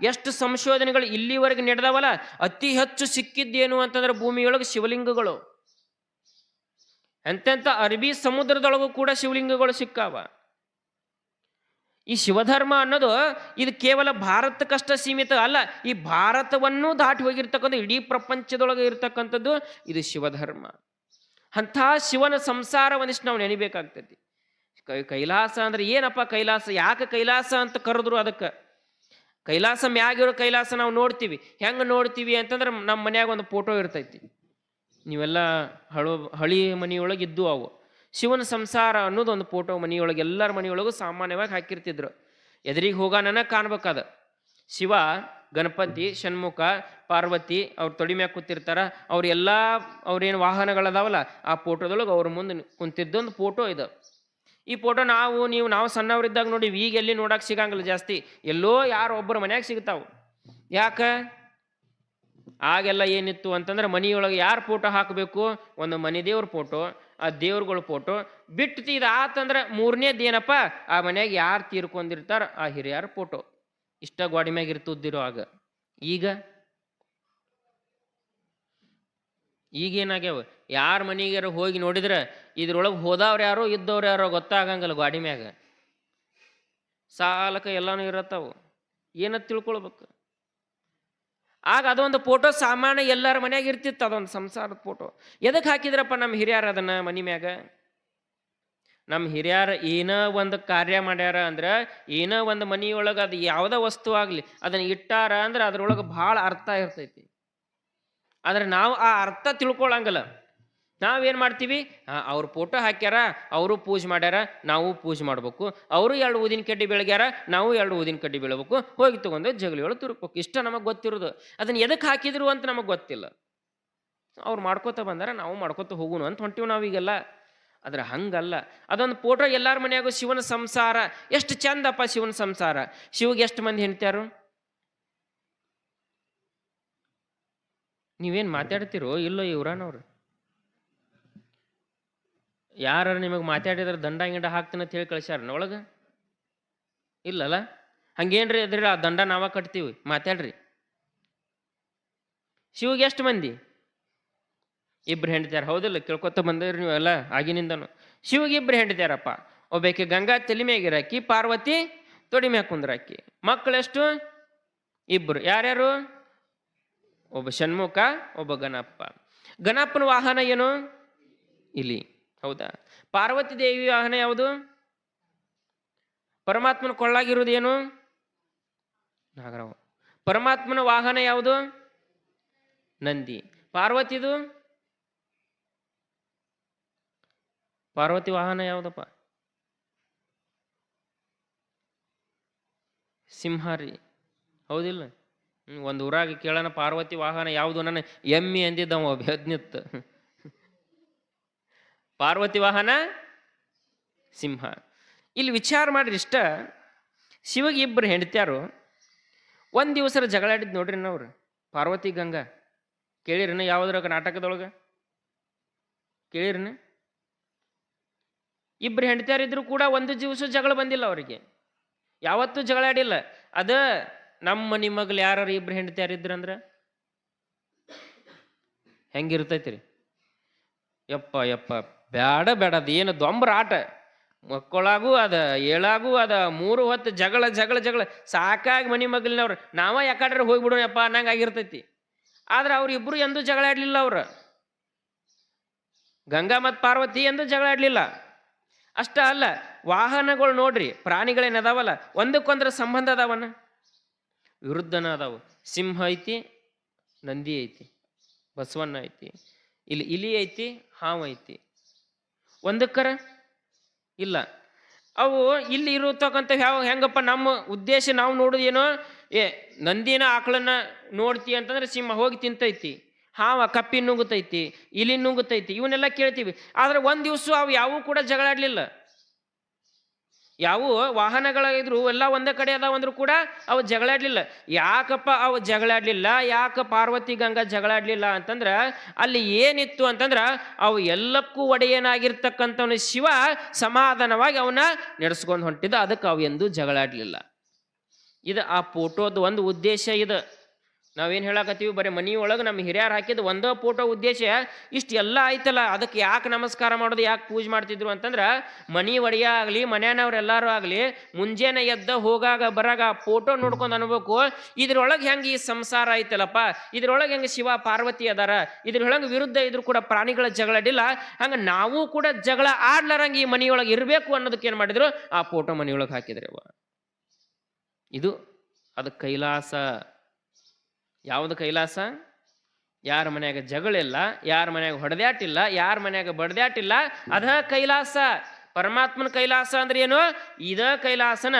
[SPEAKER 1] ಎಷ್ಟು ಸಂಶೋಧನೆಗಳು ಇಲ್ಲಿವರೆಗೆ ನಡೆದವಲ್ಲ, ಅತಿ ಹೆಚ್ಚು ಸಿಕ್ಕಿದ್ದೇನು ಅಂತಂದ್ರೆ ಭೂಮಿಯೊಳಗೆ ಶಿವಲಿಂಗಗಳು. ಎಂತೆಂಥ ಅರಬ್ಬಿ ಸಮುದ್ರದೊಳಗೂ ಕೂಡ ಶಿವಲಿಂಗಗಳು ಸಿಕ್ಕಾವ. ಈ ಶಿವಧರ್ಮ ಅನ್ನೋದು ಇದು ಕೇವಲ ಭಾರತಕ್ಕಷ್ಟ ಸೀಮಿತ ಅಲ್ಲ, ಈ ಭಾರತವನ್ನು ದಾಟಿ ಹೋಗಿರ್ತಕ್ಕಂಥ ಇಡೀ ಪ್ರಪಂಚದೊಳಗೆ ಇರ್ತಕ್ಕಂಥದ್ದು ಇದು ಶಿವಧರ್ಮ. ಅಂಥ ಶಿವನ ಸಂಸಾರ ಒಂದಿಷ್ಟು ನಾವು ನೆನಿಬೇಕಾಗ್ತೈತಿ. ಕೈಲಾಸ ಅಂದ್ರೆ ಏನಪ್ಪ ಕೈಲಾಸ, ಯಾಕೆ ಕೈಲಾಸ ಅಂತ ಕರೆದ್ರು? ಅದಕ್ಕೆ ಕೈಲಾಸ ಮ್ಯಾಗಿರೋ ಕೈಲಾಸ ನಾವು ನೋಡ್ತೀವಿ. ಹೆಂಗೆ ನೋಡ್ತೀವಿ ಅಂತಂದ್ರೆ ನಮ್ಮ ಮನ್ಯಾಗ ಒಂದು ಫೋಟೋ ಇರ್ತೈತಿ, ನೀವೆಲ್ಲ ಹಳಿ ಮನೆಯೊಳಗೆ ಇದ್ದು ಅವು ಶಿವನ ಸಂಸಾರ ಅನ್ನೋದು ಒಂದು ಫೋಟೋ ಮನೆಯೊಳಗೆ ಎಲ್ಲರ ಮನೆಯೊಳಗೂ ಸಾಮಾನ್ಯವಾಗಿ ಹಾಕಿರ್ತಿದ್ರು. ಎದುರಿಗೆ ಹೋಗಾನ ಕಾಣ್ಬೇಕಾದ ಶಿವ, ಗಣಪತಿ, ಷಣ್ಮುಖ, ಪಾರ್ವತಿ ಅವ್ರ ತೊಡಿ ಮ್ಯಾಗ ಕೂತಿರ್ತಾರ. ಅವ್ರೆಲ್ಲ ಅವ್ರೇನು ವಾಹನಗಳದಾವಲ್ಲ ಆ ಫೋಟೋದೊಳಗೆ ಅವ್ರ ಮುಂದೆ ಕುಂತಿದ್ದೊಂದು ಫೋಟೋ ಇದು. ಈ ಫೋಟೋ ನಾವು ಸಣ್ಣವರಿದ್ದಾಗ ನೋಡಿ, ಈಗ ಎಲ್ಲಿ ನೋಡಕ್ಕೆ ಸಿಗಂಗಿಲ್ಲ ಜಾಸ್ತಿ, ಎಲ್ಲೋ ಯಾರೋ ಒಬ್ಬರು ಮನ್ಯಾಗ ಸಿಗ್ತಾವು. ಯಾಕೆ? ಆಗೆಲ್ಲ ಏನಿತ್ತು ಅಂತಂದ್ರೆ ಮನೆಯೊಳಗೆ ಯಾರು ಫೋಟೋ ಹಾಕಬೇಕು, ಒಂದು ಮನೆ ದೇವ್ರ ಫೋಟೋ, ಆ ದೇವ್ರಗಳ ಫೋಟೋ ಬಿಟ್ಟು ಇದಾತಂದ್ರೆ ಮೂರನೇದು ಏನಪ್ಪ, ಆ ಮನ್ಯಾಗ ಯಾರು ತೀರ್ಕೊಂಡಿರ್ತಾರ ಆ ಹಿರಿಯರ ಫೋಟೋ. ಇಷ್ಟ ಗೋಡಿ ಮ್ಯಾಗ ಇರ್ತದಿರೋ ಆಗ. ಈಗೇನಾಗ್ಯಾವ, ಯಾರ ಮನೆಗಾರ ಹೋಗಿ ನೋಡಿದ್ರೆ ಇದ್ರೊಳಗೆ ಹೋದವ್ರು ಯಾರೋ ಇದ್ದವ್ರು ಯಾರೋ ಗೊತ್ತಾಗಂಗಿಲ್ಲ. ಗಾಡಿ ಮ್ಯಾಗ ಸಾಲಕ ಎಲ್ಲಾನು ಇರತ್ತಾವು, ಏನಂತ ತಿಳ್ಕೊಳ್ಬೇಕು. ಆಗ ಅದೊಂದು ಫೋಟೋ ಸಾಮಾನ್ಯ ಎಲ್ಲರ ಮನ್ಯಾಗ ಇರ್ತಿತ್ತು, ಅದೊಂದು ಸಂಸಾರದ ಫೋಟೋ. ಎದಕ್ಕೆ ಹಾಕಿದ್ರಪ್ಪ ನಮ್ಮ ಹಿರಿಯರು ಅದನ್ನ ಮನೆ ಮ್ಯಾಗ? ನಮ್ಮ ಹಿರಿಯರು ಏನೋ ಒಂದು ಕಾರ್ಯ ಮಾಡ್ಯಾರ ಅಂದ್ರೆ, ಏನೋ ಒಂದು ಮನೆಯೊಳಗೆ ಅದು ಯಾವುದೇ ವಸ್ತು ಆಗಲಿ ಅದನ್ನು ಇಟ್ಟಾರ ಅಂದ್ರೆ ಅದ್ರೊಳಗೆ ಭಾಳ ಅರ್ಥ ಇರ್ತೈತಿ. ಆದರೆ ನಾವು ಆ ಅರ್ಥ ತಿಳ್ಕೊಳಂಗಿಲ್ಲ. ನಾವೇನು ಮಾಡ್ತೀವಿ, ಅವ್ರ ಫೋಟೋ ಹಾಕ್ಯಾರ, ಅವರು ಪೂಜೆ ಮಾಡ್ಯಾರ, ನಾವು ಪೂಜೆ ಮಾಡ್ಬೇಕು. ಅವರು 2 ಊದಿನ ಕಡ್ಡಿ ಬೆಳಗ್ಯಾರ, ನಾವು 2 ಊದಿನ ಕಡ್ಡಿ ಬೆಳಬೇಕು, ಹೋಗಿ ತಗೊಂಡು ಜಗಲಿಯೊಳಗೆ ತುರುಕ್ಬೇಕು. ಇಷ್ಟ ನಮಗೆ ಗೊತ್ತಿರೋದು. ಅದನ್ನು ಎದಕ್ಕೆ ಹಾಕಿದ್ರು ಅಂತ ನಮಗೆ ಗೊತ್ತಿಲ್ಲ. ಅವ್ರು ಮಾಡ್ಕೋತ ಬಂದಾರ, ನಾವು ಮಾಡ್ಕೋತ ಹೋಗುನು ಅಂತ ಹೊಂಟಿವಿ ನಾವೀಗೆಲ್ಲ. ಆದ್ರೆ ಹಂಗಲ್ಲ. ಅದೊಂದು ಫೋಟೋ ಎಲ್ಲಾರ ಮನೆಯಾಗೂ ಶಿವನ ಸಂಸಾರ ಎಷ್ಟು ಚಂದಪ್ಪ. ಶಿವನ ಸಂಸಾರ, ಶಿವಗೆ ಎಷ್ಟು ಮಂದಿ ಹೆಂಡ್ತ್ಯಾರು? ನೀವೇನು ಮಾತಾಡ್ತಿರೋ ಇಲ್ಲೋ ಇವ್ರಾನವ್ರು? ಯಾರು ನಿಮಗೆ ಮಾತಾಡಿದ್ರೆ ದಂಡ ಗಿಂಡ ಹಾಕ್ತೀನಿ ಅಂತ ಹೇಳಿ ಕಳ್ಸ್ಯಾರ ಒಳಗೆ? ಇಲ್ಲಲ್ಲ. ಹಂಗೇನ್ರಿ ಅದ್ರಿ, ಆ ದಂಡ ನಾವ ಕಟ್ತೀವಿ, ಮಾತಾಡ್ರಿ. ಶಿವಗೆ ಎಷ್ಟು ಮಂದಿ? 2 ಹೆಂಡ್ತ್ಯಾರ, ಹೌದಿಲ್ಲ? ಕೇಳ್ಕೊತ ಬಂದ್ರಿ ನೀವೆಲ್ಲ ಆಗಿನಿಂದನು. ಶಿವಗೆ 2 ಹೆಂಡ್ತ್ಯಾರಪ್ಪ. ಒಬ್ಬಾಕಿ ಗಂಗಾ ತಲೆ ಮ್ಯಾಗಿರಾಕಿ, ಪಾರ್ವತಿ ತೊಡಿ ಮ್ಯಾಗ ಕುಂದ್ರಾಕಿ. ಮಕ್ಕಳೆಷ್ಟು? 2. ಯಾರ್ಯಾರು? ಒಬ್ಬ ಷಣ್ಮುಖ, ಒಬ್ಬ ಗಣಪ. ಗಣಪನ ವಾಹನ ಏನು? ಇಲಿ, ಹೌದಾ? ಪಾರ್ವತಿ ದೇವಿ ವಾಹನ ಯಾವುದು? ಪರಮಾತ್ಮನ ಕೊಳ್ಳಾಗಿರುವುದೇನು? ನಾಗರಾವ. ಪರಮಾತ್ಮನ ವಾಹನ ಯಾವುದು? ನಂದಿ. ಪಾರ್ವತಿದು? ಪಾರ್ವತಿ ವಾಹನ ಯಾವುದಪ್ಪ? ಸಿಂಹಾರಿ, ಹೌದಿಲ್ಲ? ಒಂದು ಊರಾಗ ಕೇಳೋಣ, ಪಾರ್ವತಿ ವಾಹನ ಯಾವುದು? ನನ್ನ ಎಮ್ಮಿ ಅಂದಿದ್ದವ ಬೆದ್ನಿತ್ತು. ಪಾರ್ವತಿ ವಾಹನ ಸಿಂಹ. ಇಲ್ಲಿ ವಿಚಾರ ಮಾಡ್ರಿ ಇಷ್ಟ. ಶಿವಗೆ 2 ಹೆಂಡ್ತ್ಯಾರು. ಒಂದು ದಿವಸ ಜಗಳಾಡಿದ್ ನೋಡ್ರಿ ನಾವ್ರು, ಪಾರ್ವತಿ ಗಂಗಾ. ಕೇಳಿರನ? ಯಾವುದ್ರಾಗ ನಾಟಕದೊಳಗೆ ಕೇಳಿರನ? 2 ಹೆಂಡ್ತ್ಯಾರಿದ್ರು ಕೂಡ ಒಂದು ದಿವಸ ಜಗಳ ಬಂದಿಲ್ಲ ಅವರಿಗೆ, ಯಾವತ್ತೂ ಜಗಳಾಡಿಲ್ಲ. ಅದ ನಮ್ಮ ನಿಮಗ್ಲು ಯಾರು 2 ಹೆಂಡ್ತ್ಯಾರಿದ್ರಂದ್ರೆ ಹೆಂಗಿರ್ತೈತಿ ರೀ? ಯಪ್ಪ ಬೇಡ ಬೇಡ ಅದು ಏನು ದೊಂಬರ ಆಟ, ಮಕ್ಕಳಾಗೂ ಅದ ಏಳಾಗೂ ಅದ, 3 ಹೊತ್ತು ಜಗಳ ಜಗಳ ಜಗಳ ಸಾಕಾಗಿ ಮನಿ ಮಗಲಿನವ್ರು ನಾವ ಯಾಕಡ್ರೆ ಹೋಗ್ಬಿಡೋಣಪ್ಪ ಅನ್ನಂಗೆ ಆಗಿರ್ತೈತಿ. ಆದ್ರೆ ಅವ್ರಿಬ್ರು ಎಂದೂ ಜಗಳ ಆಡ್ಲಿಲ್ಲ. ಅವ್ರು ಗಂಗಾ ಮತ್ತು ಪಾರ್ವತಿ ಎಂದೂ ಜಗಳ ಆಡ್ಲಿಲ್ಲ. ಅಷ್ಟ ಅಲ್ಲ, ವಾಹನಗಳು ನೋಡ್ರಿ, ಪ್ರಾಣಿಗಳೇನದಾವಲ್ಲ ಒಂದಕ್ಕೊಂದ್ರ ಸಂಬಂಧ ಅದಾವನ, ವಿರುದ್ಧನ ಅದಾವು. ಸಿಂಹ ಐತಿ, ನಂದಿ ಐತಿ, ಬಸವಣ್ಣ ಐತಿ, ಇಲ್ಲಿ ಇಲಿ ಐತಿ, ಹಾವು ಐತಿ, ಒಂದಕ್ಕರ ಇಲ್ಲ. ಅವು ಇಲ್ಲಿ ಇರತಕ್ಕಂಥ ಹೆಂಗಪ್ಪ ನಮ್ಮ ಉದ್ದೇಶ ನಾವು ನೋಡೋದು ಏನೋ, ನಂದಿನ ಆಕಳನ್ನ ನೋಡ್ತಿ ಅಂತಂದ್ರೆ ಸಿಂಹ ಹೋಗಿ ತಿಂತೈತಿ, ಹಾವ ಕಪ್ಪಿ ನುಂಗುತ್ತೈತಿ, ಇಲಿ ನುಂಗುತ್ತೈತಿ, ಇವನ್ನೆಲ್ಲ ಕೇಳ್ತೀವಿ. ಆದ್ರೆ ಒಂದ್ ದಿವ್ಸ ಅವು ಯಾವೂ ಕೂಡ ಜಗಳಾಡ್ಲಿಲ್ಲ. ಯಾವ ವಾಹನಗಳಿದ್ರು ಎಲ್ಲ ಒಂದೇ ಕಡೆ ಅದಾವಂದ್ರು ಕೂಡ ಅವು ಜಗಳಾಡ್ಲಿಲ್ಲ. ಯಾಕಪ್ಪ ಅವು ಜಗಳಾಡ್ಲಿಲ್ಲ, ಯಾಕೆ ಪಾರ್ವತಿ ಗಂಗಾ ಜಗಳಾಡ್ಲಿಲ್ಲ ಅಂತಂದ್ರ ಅಲ್ಲಿ ಏನಿತ್ತು ಅಂತಂದ್ರ ಅವು ಎಲ್ಲಕ್ಕೂ ಒಡೆಯನಾಗಿರ್ತಕ್ಕಂಥವನು ಶಿವ ಸಮಾಧಾನವಾಗಿ ಅವನ್ನ ನಡೆಸ್ಕೊಂಡು ಹೊಂಟಿದ್ದ. ಅದಕ್ಕೆ ಅವು ಎಂದೂ ಜಗಳಾಡ್ಲಿಲ್ಲ. ಇದು ಆ ಫೋಟೋದ ಒಂದು ಉದ್ದೇಶ. ಇದು ನಾವೇನು ಹೇಳಕತ್ತೀವಿ, ಬರೀ ಮನೆಯೊಳಗೆ ನಮ್ಮ ಹಿರಿಯರು ಹಾಕಿದ್ದು ಒಂದೋ ಫೋಟೋ ಉದ್ದೇಶ ಇಷ್ಟು ಎಲ್ಲ ಆಯ್ತಲ್ಲ. ಅದಕ್ಕೆ ಯಾಕೆ ನಮಸ್ಕಾರ ಮಾಡೋದು, ಯಾಕೆ ಪೂಜೆ ಮಾಡ್ತಿದ್ರು ಅಂತಂದ್ರೆ ಮನೆ ಒಡೆಯ ಆಗಲಿ ಮನೆಯವ್ರೆಲ್ಲರೂ ಆಗಲಿ ಮುಂಜಾನೆ ಎದ್ದ ಹೋಗಾಗ ಬರಾಗ ಫೋಟೋ ನೋಡ್ಕೊಂಡು ಅನ್ಬೇಕು, ಇದ್ರೊಳಗೆ ಹೆಂಗೆ ಈ ಸಂಸಾರ ಐತಲ್ಲಪ್ಪ, ಇದ್ರೊಳಗೆ ಹೆಂಗೆ ಶಿವ ಪಾರ್ವತಿ ಅದಾರ, ಇದ್ರೊಳಗೆ ವಿರುದ್ಧ ಇದ್ರು ಕೂಡ ಪ್ರಾಣಿಗಳ ಜಗಳಾಡಿಲ್ಲ, ಹಂಗೆ ನಾವು ಕೂಡ ಜಗಳ ಆಡ್ಲಾರಂಗೆ ಈ ಮನೆಯೊಳಗೆ ಇರಬೇಕು ಅನ್ನೋದಕ್ಕೆ ಏನು ಮಾಡಿದ್ರು, ಆ ಫೋಟೋ ಮನೆಯೊಳಗೆ ಹಾಕಿದ್ರಿ. ಇದು ಅದು ಕೈಲಾಸ. ಯಾವುದು ಕೈಲಾಸ? ಯಾರ ಮನ್ಯಾಗ ಜಗಳಿಲ್ಲ, ಯಾರ ಮನ್ಯಾಗ ಹೊಡೆದಾಟಿಲ್ಲ, ಯಾರ ಮನ್ಯಾಗ ಬಡ್ದಾಟಿಲ್ಲ, ಅದ ಕೈಲಾಸ. ಪರಮಾತ್ಮನ ಕೈಲಾಸ ಅಂದ್ರೆ ಏನು? ಇದ ಕೈಲಾಸನ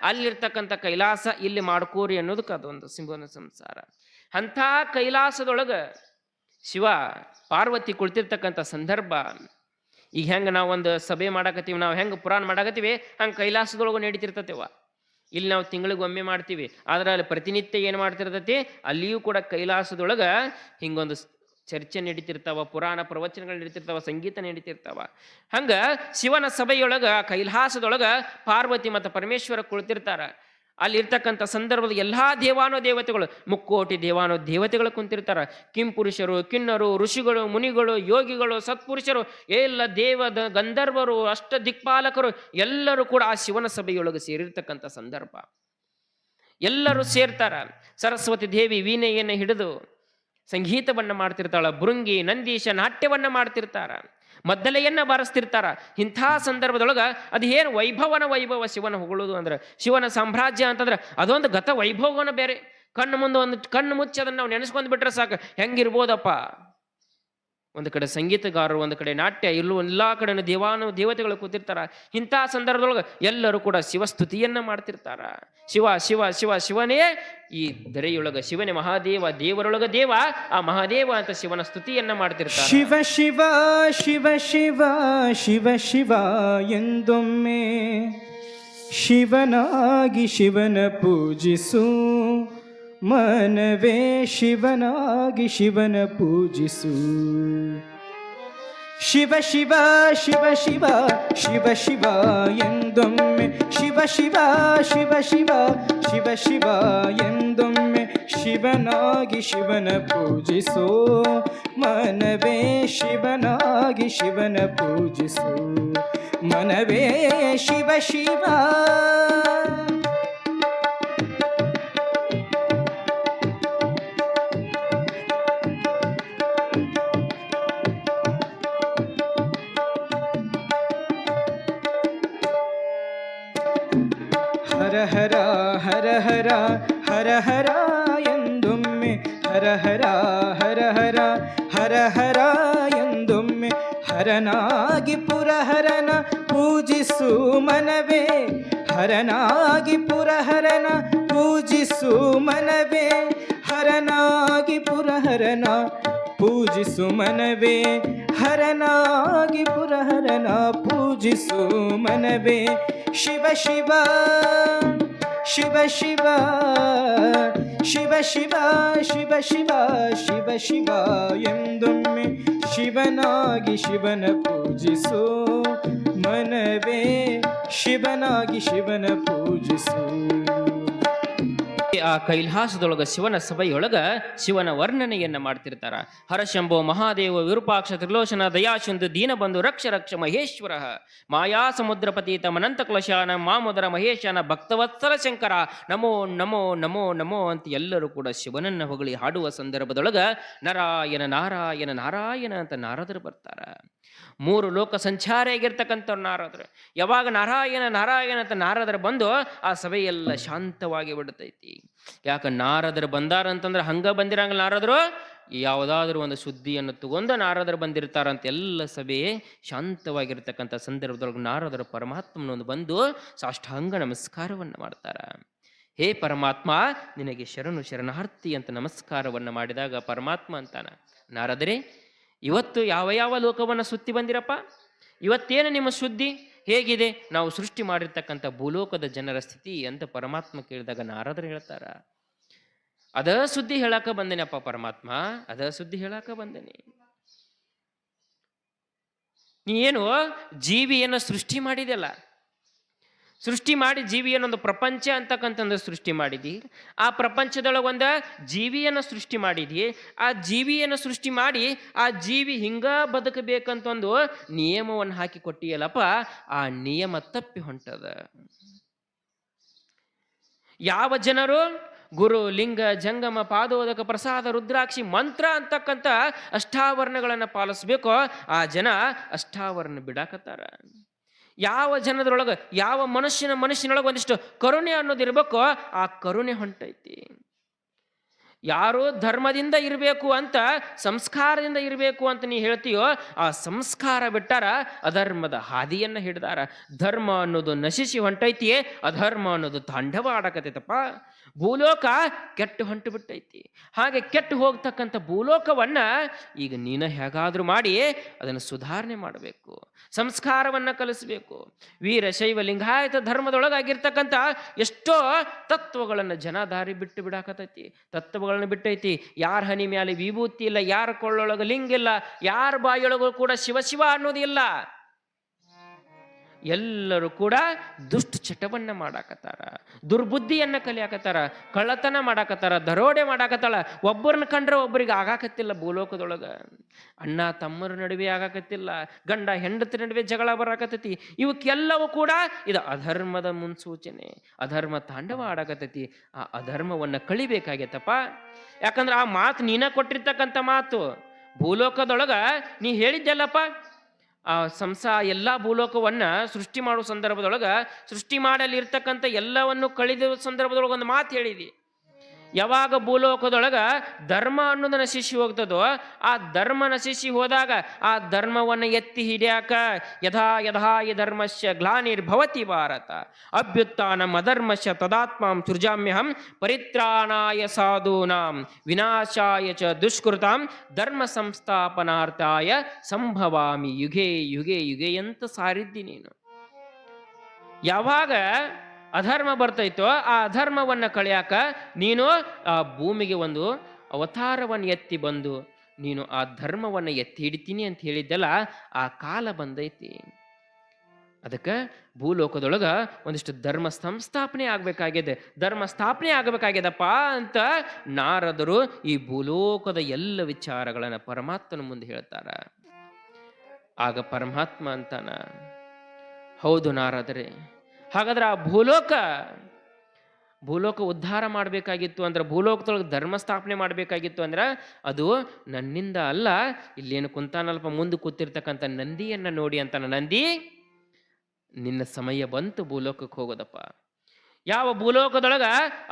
[SPEAKER 1] ಅಲ್ಲಿರ್ತಕ್ಕಂಥ ಕೈಲಾಸ ಇಲ್ಲಿ ಮಾಡ್ಕೋರಿ ಅನ್ನೋದಕ್ಕೆ ಅದೊಂದು ಸಿಂಬನ ಸಂಸಾರ. ಅಂಥ ಕೈಲಾಸದೊಳಗ ಶಿವ ಪಾರ್ವತಿ ಕುಳಿತಿರ್ತಕ್ಕಂಥ ಸಂದರ್ಭ. ಈಗ ಹೆಂಗೆ ನಾವು ಒಂದು ಸಭೆ ಮಾಡಾಕತ್ತೀವಿ, ನಾವು ಹೆಂಗೆ ಪುರಾಣ ಮಾಡಾಕತ್ತೀವಿ, ಹಂಗೆ ಕೈಲಾಸದೊಳಗೂ ನಡೀತಿರ್ತತೇವ. ಇಲ್ಲಿ ನಾವು ತಿಂಗಳಿಗೆ ಒಮ್ಮೆ ಮಾಡ್ತೀವಿ, ಆದ್ರೆ ಅಲ್ಲಿ ಪ್ರತಿನಿತ್ಯ ಏನು ಮಾಡ್ತಿರ್ತೈತಿ, ಅಲ್ಲಿಯೂ ಕೂಡ ಕೈಲಾಸದೊಳಗೆ ಹಿಂಗೊಂದು ಚರ್ಚೆ ನಡೀತಿರ್ತಾವ, ಪುರಾಣ ಪ್ರವಚನಗಳು ನಡೀತಿರ್ತಾವ, ಸಂಗೀತ ನಡೀತಿರ್ತಾವ. ಹಂಗೆ ಶಿವನ ಸಭೆಯೊಳಗೆ ಕೈಲಾಸದೊಳಗೆ ಪಾರ್ವತಿ ಮತ್ತು ಪರಮೇಶ್ವರ ಕುಳಿತಿರ್ತಾರ. ಅಲ್ಲಿರ್ತಕ್ಕಂಥ ಸಂದರ್ಭದ ಎಲ್ಲ ದೇವಾನೋ ದೇವತೆಗಳು, ಮುಕ್ಕೋಟಿ ದೇವಾನೋ ದೇವತೆಗಳು ಕುಂತಿರ್ತಾರ. ಕಿಂಪುರುಷರು, ಕಿನ್ನರು, ಋಷಿಗಳು, ಮುನಿಗಳು, ಯೋಗಿಗಳು, ಸತ್ಪುರುಷರು, ಎಲ್ಲ ದೇವದ ಗಂಧರ್ವರು, ಅಷ್ಟ ದಿಕ್ಪಾಲಕರು ಎಲ್ಲರೂ ಕೂಡ ಆ ಶಿವನ ಸಭೆಯೊಳಗೆ ಸೇರಿರ್ತಕ್ಕಂಥ ಸಂದರ್ಭ. ಎಲ್ಲರೂ ಸೇರ್ತಾರ. ಸರಸ್ವತಿ ದೇವಿ ವೀಣೆಯನ್ನು ಹಿಡಿದು ಸಂಗೀತವನ್ನ ಮಾಡ್ತಿರ್ತಾಳ, ಭೃಂಗಿ ನಂದೀಶ ನಾಟ್ಯವನ್ನ ಮಾಡ್ತಿರ್ತಾರ, ಮದ್ದಲೆಯನ್ನ ಬಾರಿಸ್ತಿರ್ತಾರ. ಇಂಥ ಸಂದರ್ಭದೊಳಗೆ ಅದು ಏನು ವೈಭವ ಶಿವನ ಹೊಗಳೋದು ಅಂದ್ರೆ, ಶಿವನ ಸಾಮ್ರಾಜ್ಯ ಅಂತಂದ್ರೆ ಅದೊಂದು ಗತ ವೈಭವನ ಬೇರೆ. ಕಣ್ಣು ಮುಂದೆ ಒಂದು ಕಣ್ಣು ಮುಚ್ಚಿ ಅದನ್ನು ನಾವು ನೆನೆಸ್ಕೊಂಡು ಬಿಟ್ರೆ ಸಾಕು, ಹೆಂಗಿರ್ಬೋದಪ್ಪ. ಒಂದು ಕಡೆ ಸಂಗೀತಗಾರರು, ಒಂದು ಕಡೆ ನಾಟ್ಯ, ಎಲ್ಲ ಕಡೆ ದೇವತೆಗಳು ಕೂತಿರ್ತಾರ. ಇಂಥ ಸಂದರ್ಭದೊಳಗೆ ಎಲ್ಲರೂ ಕೂಡ ಶಿವಸ್ತುತಿಯನ್ನ ಮಾಡ್ತಿರ್ತಾರ. ಶಿವ ಶಿವ ಶಿವ ಶಿವನೇ ಈ ಧರೆಯೊಳಗ ಶಿವನೇ ಮಹಾದೇವ, ದೇವರೊಳಗ ದೇವ, ಆ ಮಹಾದೇವ ಅಂತ ಶಿವನ ಸ್ತುತಿಯನ್ನ ಮಾಡ್ತಿರ್ತಾರ.
[SPEAKER 2] ಶಿವ ಶಿವ ಶಿವ ಶಿವ ಶಿವ ಶಿವ ಎಂದೊಮ್ಮೆ ಶಿವನಾಗಿ ಶಿವನ ಪೂಜಿಸು, ಮನವೇ ಶಿವನಾಗಿ ಶಿವನ ಪೂಜಿಸು. ಶಿವ ಶಿವ ಶಿವ ಶಿವ ಶಿವ ಶಿವ ಎಂದೊಮ್ಮೆ ಶಿವ ಶಿವ ಶಿವ ಶಿವ ಶಿವ ಶಿವ ಎಂದೊಮ್ಮೆ ಶಿವನಾಗಿ ಶಿವನ ಪೂಜಿಸು, ಮನವೇ ಶಿವನಾಗಿ ಶಿವನ ಪೂಜಿಸು, ಮನವೇ ಶಿವ ಶಿವ. ಹರ ಹರ ಹರ ಹರ ಹರ ಹರ ಎಂದೊಮ್ಮೆ ಹರ ಹರ ಹರ ಹರ ಹರ ಹರ ಎಂದೊಮ್ಮೆ ಹರನಾಗಿ ಪುರಹರನ ಪೂಜಿಸು, ಮನವೇ ಹರನಾಗಿ ಪುರಹರನ ಪೂಜಿಸು, ಮನವೇ ಹರನಾಗಿ ಪುರಹರನ ಪೂಜಿಸು, ಮನವೇ ಹರನಾಗಿ ಪುರಹರನ ಪೂಜಿಸು, ಮನವೇ ಶಿವ ಶಿವ ಶಿವ ಶಿವ ಶಿವ ಶಿವ ಶಿವ ಶಿವ ಶಿವ ಶಿವ ಎಂದೊಮ್ಮೆ ಶಿವನಾಗಿ ಶಿವನ ಪೂಜಿಸು, ಮನವೇ ಶಿವನಾಗಿ ಶಿವನ ಪೂಜಿಸು.
[SPEAKER 1] ಆ ಕೈಲಾಸದೊಳಗ ಶಿವನ ಸಭೆಯೊಳಗ ಶಿವನ ವರ್ಣನೆಯನ್ನ ಮಾಡ್ತಿರ್ತಾರ. ಹರಶಂಭೋ ಮಹಾದೇವ ವಿರೂಪಾಕ್ಷ ತ್ರಿಲೋಚನ ದಯಾಶುಂದು ದೀನಬಂಧು ರಕ್ಷ ರಕ್ಷ ಮಹೇಶ್ವರ ಮಾಯಾ ಸಮುದ್ರಪತೀತ ಮನಂತ ಕುಲಶಾನ ಮಾಮೋದರ ಮಹೇಶನ ಭಕ್ತವತ್ಸಲ ಶಂಕರ ನಮೋ ನಮೋ ನಮೋ ನಮೋ ಅಂತ ಎಲ್ಲರೂ ಕೂಡ ಶಿವನನ್ನ ಹೊಗಳಿ ಹಾಡುವ ಸಂದರ್ಭದೊಳಗ ನಾರಾಯಣ ನಾರಾಯಣ ನಾರಾಯಣ ಅಂತ ನಾರದರು ಬರ್ತಾರ. 3 ಲೋಕ ಸಂಚಾರಿಯಾಗಿರ್ತಕ್ಕಂಥವ್ರು ನಾರದರು. ಯಾವಾಗ ನಾರಾಯಣ ನಾರಾಯಣ ಅಂತ ನಾರದರು ಬಂದು ಆ ಸಭೆಯೆಲ್ಲ ಶಾಂತವಾಗಿ ಬಿಡ್ತೈತಿ. ಯಾಕ ನಾರದರು ಬಂದಾರ ಅಂತಂದ್ರೆ ಹಂಗ ಬಂದಿರಂಗಿಲ್ಲ. ನಾರದರು ಯಾವುದಾದ್ರೂ ಒಂದು ಸುದ್ದಿಯನ್ನು ತಗೊಂಡು ನಾರದರು ಬಂದಿರ್ತಾರಂತ ಎಲ್ಲ ಸಭೆ ಶಾಂತವಾಗಿರ್ತಕ್ಕಂಥ ಸಂದರ್ಭದೊಳಗೆ ನಾರದರು ಪರಮಾತ್ಮನೊಂದು ಬಂದು ಸಾಷ್ಟಾಂಗ ನಮಸ್ಕಾರವನ್ನು ಮಾಡ್ತಾರ. ಹೇ ಪರಮಾತ್ಮ ನಿನಗೆ ಶರಣು ಶರಣಾರ್ಥಿ ಅಂತ ನಮಸ್ಕಾರವನ್ನು ಮಾಡಿದಾಗ ಪರಮಾತ್ಮ ಅಂತಾನ, ನಾರದರೇ ಇವತ್ತು ಯಾವ ಯಾವ ಲೋಕವನ್ನು ಸುತ್ತಿ ಬಂದಿರಪ್ಪ, ಇವತ್ತೇನು ನಿಮ್ಮ ಸುದ್ದಿ ಹೇಗಿದೆ, ನಾವು ಸೃಷ್ಟಿ ಮಾಡಿರ್ತಕ್ಕಂಥ ಭೂಲೋಕದ ಜನರ ಸ್ಥಿತಿ ಅಂತ ಪರಮಾತ್ಮ ಕೇಳಿದಾಗ ನಾರದರು ಹೇಳ್ತಾರ, ಅದ ಸುದ್ದಿ ಹೇಳಾಕ ಬಂದೇನಪ್ಪ ಪರಮಾತ್ಮ, ಅದ ಸುದ್ದಿ ಹೇಳಾಕ ಬಂದೇನೆ. ನೀ ಏನು ಜೀವಿಯನ್ನು ಸೃಷ್ಟಿ ಮಾಡಿದೆಲ್ಲ, ಸೃಷ್ಟಿ ಮಾಡಿ ಜೀವಿಯನ್ನೊಂದು ಪ್ರಪಂಚ ಅಂತಕ್ಕಂಥದ್ದು ಸೃಷ್ಟಿ ಮಾಡಿದಿ. ಆ ಪ್ರಪಂಚದೊಳಗೊಂದು ಜೀವಿಯನ್ನು ಸೃಷ್ಟಿ ಮಾಡಿದಿ. ಆ ಜೀವಿಯನ್ನು ಸೃಷ್ಟಿ ಮಾಡಿ ಆ ಜೀವಿ ಹಿಂಗ ಬದುಕಬೇಕಂತ ಒಂದು ನಿಯಮವನ್ನು ಹಾಕಿ ಕೊಟ್ಟಿಯಲ್ಲಪ್ಪ, ಆ ನಿಯಮ ತಪ್ಪಿ ಹೊಂಟದ. ಯಾವ ಜನರು ಗುರು ಲಿಂಗ ಜಂಗಮ ಪಾದೋದಕ ಪ್ರಸಾದ ರುದ್ರಾಕ್ಷಿ ಮಂತ್ರ ಅಂತಕ್ಕಂಥ ಅಷ್ಟಾವರಣಗಳನ್ನು ಪಾಲಿಸ್ಬೇಕೋ ಆ ಜನ ಅಷ್ಟಾವರಣ ಬಿಡಾಕತ್ತಾರ. ಯಾವ ಜನದೊಳಗೆ ಯಾವ ಮನುಷ್ಯನೊಳಗೆ ಒಂದಿಷ್ಟು ಕರುಣೆ ಅನ್ನೋದಿರ್ಬೇಕೋ ಆ ಕರುಣೆ ಹೊಂಟೈತಿ. ಯಾರು ಧರ್ಮದಿಂದ ಇರಬೇಕು ಅಂತ ಸಂಸ್ಕಾರದಿಂದ ಇರಬೇಕು ಅಂತ ನೀ ಹೇಳ್ತೀಯೋ ಆ ಸಂಸ್ಕಾರ ಬಿಟ್ಟಾರ, ಅಧರ್ಮದ ಹಾದಿಯನ್ನು ಹಿಡ್ದಾರ. ಧರ್ಮ ಅನ್ನೋದು ನಶಿಸಿ ಹೊಂಟೈತಿ, ಅಧರ್ಮ ಅನ್ನೋದು ತಾಂಡವ ಆಡಕತ್ತೈತಪ್ಪ. ಭೂಲೋಕ ಕೆಟ್ಟು ಹೊಂಟು ಬಿಟ್ಟೈತಿ. ಹಾಗೆ ಕೆಟ್ಟು ಹೋಗ್ತಕ್ಕಂಥ ಭೂಲೋಕವನ್ನ ಈಗ ನೀನು ಹೇಗಾದ್ರೂ ಮಾಡಿ ಅದನ್ನು ಸುಧಾರಣೆ ಮಾಡಬೇಕು, ಸಂಸ್ಕಾರವನ್ನು ಕಲಿಸ್ಬೇಕು. ವೀರಶೈವ ಲಿಂಗಾಯತ ಧರ್ಮದೊಳಗಾಗಿರ್ತಕ್ಕಂಥ ಎಷ್ಟೋ ತತ್ವಗಳನ್ನು ಜನ ದಾರಿ ಬಿಟ್ಟು ಬಿಡಾಕತೈತಿ, ತತ್ವಗಳನ್ನು ಬಿಟ್ಟೈತಿ. ಯಾರ ಹನಿ ಮ್ಯಾಲೆ ವಿಭೂತಿ ಇಲ್ಲ, ಯಾರ ಕೊಳ್ಳೊಳಗೆ ಲಿಂಗ ಇಲ್ಲ, ಯಾರ ಬಾಯೊಳಗೂ ಕೂಡ ಶಿವ ಶಿವ ಅನ್ನೋದಿಲ್ಲ. ಎಲ್ಲರೂ ಕೂಡ ದುಷ್ಟ ಚಟವನ್ನ ಮಾಡಾಕತ್ತಾರ, ದುರ್ಬುದ್ಧಿಯನ್ನ ಕಲಿಯಾಕತ್ತಾರ, ಕಳ್ಳತನ ಮಾಡಾಕತ್ತಾರ, ದರೋಡೆ ಮಾಡಾಕತ್ತಾಳ. ಒಬ್ಬರನ್ನ ಕಂಡ್ರೆ ಒಬ್ಬರಿಗೆ ಆಗಾಕತ್ತಿಲ್ಲ. ಭೂಲೋಕದೊಳಗ ಅಣ್ಣ ತಮ್ಮರ ನಡುವೆ ಆಗಾಕತ್ತಿಲ್ಲ, ಗಂಡ ಹೆಂಡತಿ ನಡುವೆ ಜಗಳ ಬರಾಕತ್ತೈತಿ. ಇವಕ್ಕೆಲ್ಲವೂ ಕೂಡ ಇದು ಅಧರ್ಮದ ಮುನ್ಸೂಚನೆ, ಅಧರ್ಮ ತಾಂಡವ ಆಡಾಕತ್ತೈತಿ. ಆ ಅಧರ್ಮವನ್ನ ಕಳಿಬೇಕಾಗೈತಪ್ಪ. ಯಾಕಂದ್ರೆ ಆ ಮಾತು ನೀನ ಕೊಟ್ಟಿರ್ತಕ್ಕಂಥ ಮಾತು. ಭೂಲೋಕದೊಳಗ ನೀ ಹೇಳಿದ್ದೆಲ್ಲಪ್ಪ, ಆ ಎಲ್ಲ ಭೂಲೋಕವನ್ನ ಸೃಷ್ಟಿ ಮಾಡುವ ಸಂದರ್ಭದೊಳಗ ಸೃಷ್ಟಿ ಮಾಡಲಿರ್ತಕ್ಕಂಥ ಎಲ್ಲವನ್ನು ಕಳಿದ ಸಂದರ್ಭದೊಳಗೆ ಒಂದು ಮಾತು ಹೇಳಿದಿ. ಯಾವಾಗ ಭೂಲೋಕದೊಳಗ ಧರ್ಮ ಅನ್ನೋದು ನಶಿಸಿ ಹೋಗ್ತದೋ, ಆ ಧರ್ಮ ನಶಿಸಿ ಹೋದಾಗ ಆ ಧರ್ಮವನ್ನು ಎತ್ತಿ ಹಿಡಿಯಾಕ ಯಥಾ ಯಥಾ ಈ ಧರ್ಮಸ್ಯ ಗ್ಲಾನಿರ್ಭವತಿ ಭಾರತ ಅಭ್ಯುತ್ಥಾನಂ ಅಧರ್ಮಸ್ಯ ತದಾತ್ಮಾಂ ಸೃಜಾಮ್ಯಹಂ ಪರಿತ್ರಾಣಾಯ ಸಾಧೂನಾಂ ವಿನಾಶಾಯ ಚ ದುಷ್ಕೃತಾಂ ಧರ್ಮ ಸಂಸ್ಥಾಪನಾರ್ಥಾಯ ಸಂಭವಾಮಿ ಯುಗೇ ಯುಗೇ ಯುಗೇ ಅಂತ ಸಾರಿದ್ದಿ ನೀನು. ಯಾವಾಗ ಅಧರ್ಮ ಬರ್ತೈತೋ ಆ ಅಧರ್ಮವನ್ನು ಕಳೆಯಾಕ ನೀನು ಆ ಭೂಮಿಗೆ ಒಂದು ಅವತಾರವನ್ನು ಎತ್ತಿ ಬಂದು ನೀನು ಆ ಧರ್ಮವನ್ನು ಎತ್ತಿ ಹಿಡಿತೀನಿ ಅಂತ ಹೇಳಿದ್ದೆಲ್ಲ, ಆ ಕಾಲ ಬಂದೈತಿ. ಅದಕ್ಕೆ ಭೂಲೋಕದೊಳಗ ಒಂದಿಷ್ಟು ಧರ್ಮ ಸಂಸ್ಥಾಪನೆ ಆಗ್ಬೇಕಾಗಿದೆ, ಧರ್ಮ ಸ್ಥಾಪನೆ ಆಗಬೇಕಾಗ್ಯದಪ್ಪ ಅಂತ ನಾರದರು ಈ ಭೂಲೋಕದ ಎಲ್ಲ ವಿಚಾರಗಳನ್ನ ಪರಮಾತ್ಮನ ಮುಂದೆ ಹೇಳ್ತಾರ. ಆಗ ಪರಮಾತ್ಮ ಅಂತಾನ, ಹೌದು ನಾರದರೆ, ಹಾಗಾದ್ರೆ ಆ ಭೂಲೋಕ ಉದ್ಧಾರ ಮಾಡಬೇಕಾಗಿತ್ತು ಅಂದ್ರೆ, ಭೂಲೋಕದೊಳಗೆ ಧರ್ಮ ಸ್ಥಾಪನೆ ಮಾಡಬೇಕಾಗಿತ್ತು ಅಂದ್ರೆ ಅದು ನನ್ನಿಂದ ಅಲ್ಲ, ಇಲ್ಲೇನು ಕುಂತಾನಲ್ಪ ಮುಂದೆ ಕೂತಿರ್ತಕ್ಕಂಥ ನಂದಿಯನ್ನ ನೋಡಿ ಅಂತಾನ. ನಂದಿ, ನಿನ್ನ ಸಮಯ ಬಂತು ಭೂಲೋಕಕ್ಕೆ ಹೋಗೋದಪ್ಪ. ಯಾವ ಭೂಲೋಕದೊಳಗ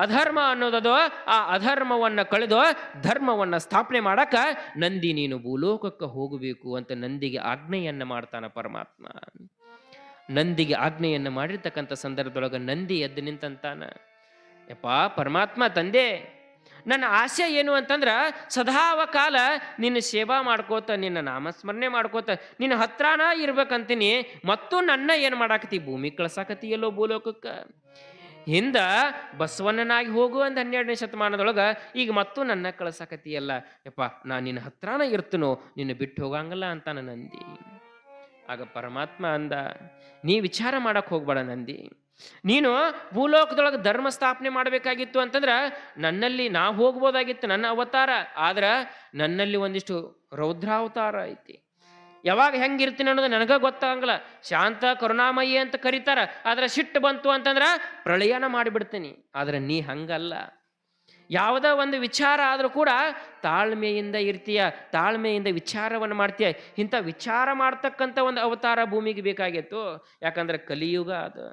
[SPEAKER 1] ಅಧರ್ಮ ಅನ್ನೋದೋ ಆ ಅಧರ್ಮವನ್ನು ಕಳೆದು ಧರ್ಮವನ್ನು ಸ್ಥಾಪನೆ ಮಾಡಕ ನಂದಿ ನೀನು ಭೂಲೋಕಕ್ಕೆ ಹೋಗಬೇಕು ಅಂತ ನಂದಿಗೆ ಆಜ್ಞೆಯನ್ನ ಮಾಡ್ತಾನ ಪರಮಾತ್ಮ. ನಂದಿಗೆ ಆಜ್ಞೆಯನ್ನು ಮಾಡಿರ್ತಕ್ಕಂಥ ಸಂದರ್ಭದೊಳಗೆ ನಂದಿ ಎದ್ದು ನಿಂತಾನ, ಯಪ್ಪ ಪರಮಾತ್ಮ ತಂದೆ, ನನ್ನ ಆಸೆ ಏನು ಅಂತಂದ್ರೆ ಸದಾವ ಕಾಲ ನಿನ್ನ ಸೇವಾ ಮಾಡ್ಕೋತ ನಿನ್ನ ನಾಮಸ್ಮರಣೆ ಮಾಡ್ಕೋತ ನಿನ್ನ ಹತ್ರನ ಇರ್ಬೇಕಂತೀನಿ, ಮತ್ತು ನನ್ನ ಏನು ಮಾಡಾಕತಿ ಭೂಮಿ ಕಳ್ಸಾಕತಿಯಲ್ಲೋ ಭೂಲೋಕಕ್ಕೆ. ಹಿಂದ ಬಸವಣ್ಣನಾಗಿ ಹೋಗು ಅಂದ 12ನೇ ಶತಮಾನದೊಳಗೆ, ಈಗ ಮತ್ತು ನನ್ನ ಕಳ್ಸಾಕತಿಯಲ್ಲ, ಯಪ್ಪ ನಾ ನಿನ್ನ ಹತ್ರನ ಇರ್ತನೋ, ನಿನ್ನ ಬಿಟ್ಟು ಹೋಗಂಗಲ್ಲ ಅಂತಾನ ನಂದಿ. ಆಗ ಪರಮಾತ್ಮ ಅಂದ, ನೀ ವಿಚಾರ ಮಾಡಕ್ ಹೋಗ್ಬೇಡ ನಂದಿ, ನೀನು ಭೂಲೋಕದೊಳಗೆ ಧರ್ಮ ಸ್ಥಾಪನೆ ಮಾಡಬೇಕಾಗಿತ್ತು ಅಂತಂದ್ರೆ ನನ್ನಲ್ಲಿ ನಾ ಹೋಗ್ಬೋದಾಗಿತ್ತು, ನನ್ನ ಅವತಾರ. ಆದ್ರೆ ನನ್ನಲ್ಲಿ ಒಂದಿಷ್ಟು ರೌದ್ರಾವತಾರ ಐತಿ. ಯಾವಾಗ ಹೆಂಗಿರ್ತೀನಿ ಅನ್ನೋದು ನನಗ ಗೊತ್ತಾಗಲ್ಲ. ಶಾಂತ ಕರುಣಾಮಯಿ ಅಂತ ಕರೀತಾರ, ಆದ್ರೆ ಸಿಟ್ಟು ಬಂತು ಅಂತಂದ್ರೆ ಪ್ರಳಯನ ಮಾಡಿಬಿಡ್ತೀನಿ. ಆದ್ರೆ ನೀ ಹಂಗಲ್ಲ. ಯಾವುದೋ ಒಂದು ವಿಚಾರ ಆದರೂ ಕೂಡ ತಾಳ್ಮೆಯಿಂದ ಇರ್ತೀಯ, ತಾಳ್ಮೆಯಿಂದ ವಿಚಾರವನ್ನು ಮಾಡ್ತೀಯ. ಇಂಥ ವಿಚಾರ ಮಾಡ್ತಕ್ಕಂಥ ಒಂದು ಅವತಾರ ಭೂಮಿಗೆ ಬೇಕಾಗಿತ್ತು. ಯಾಕಂದ್ರೆ ಕಲಿಯುಗ ಅದು.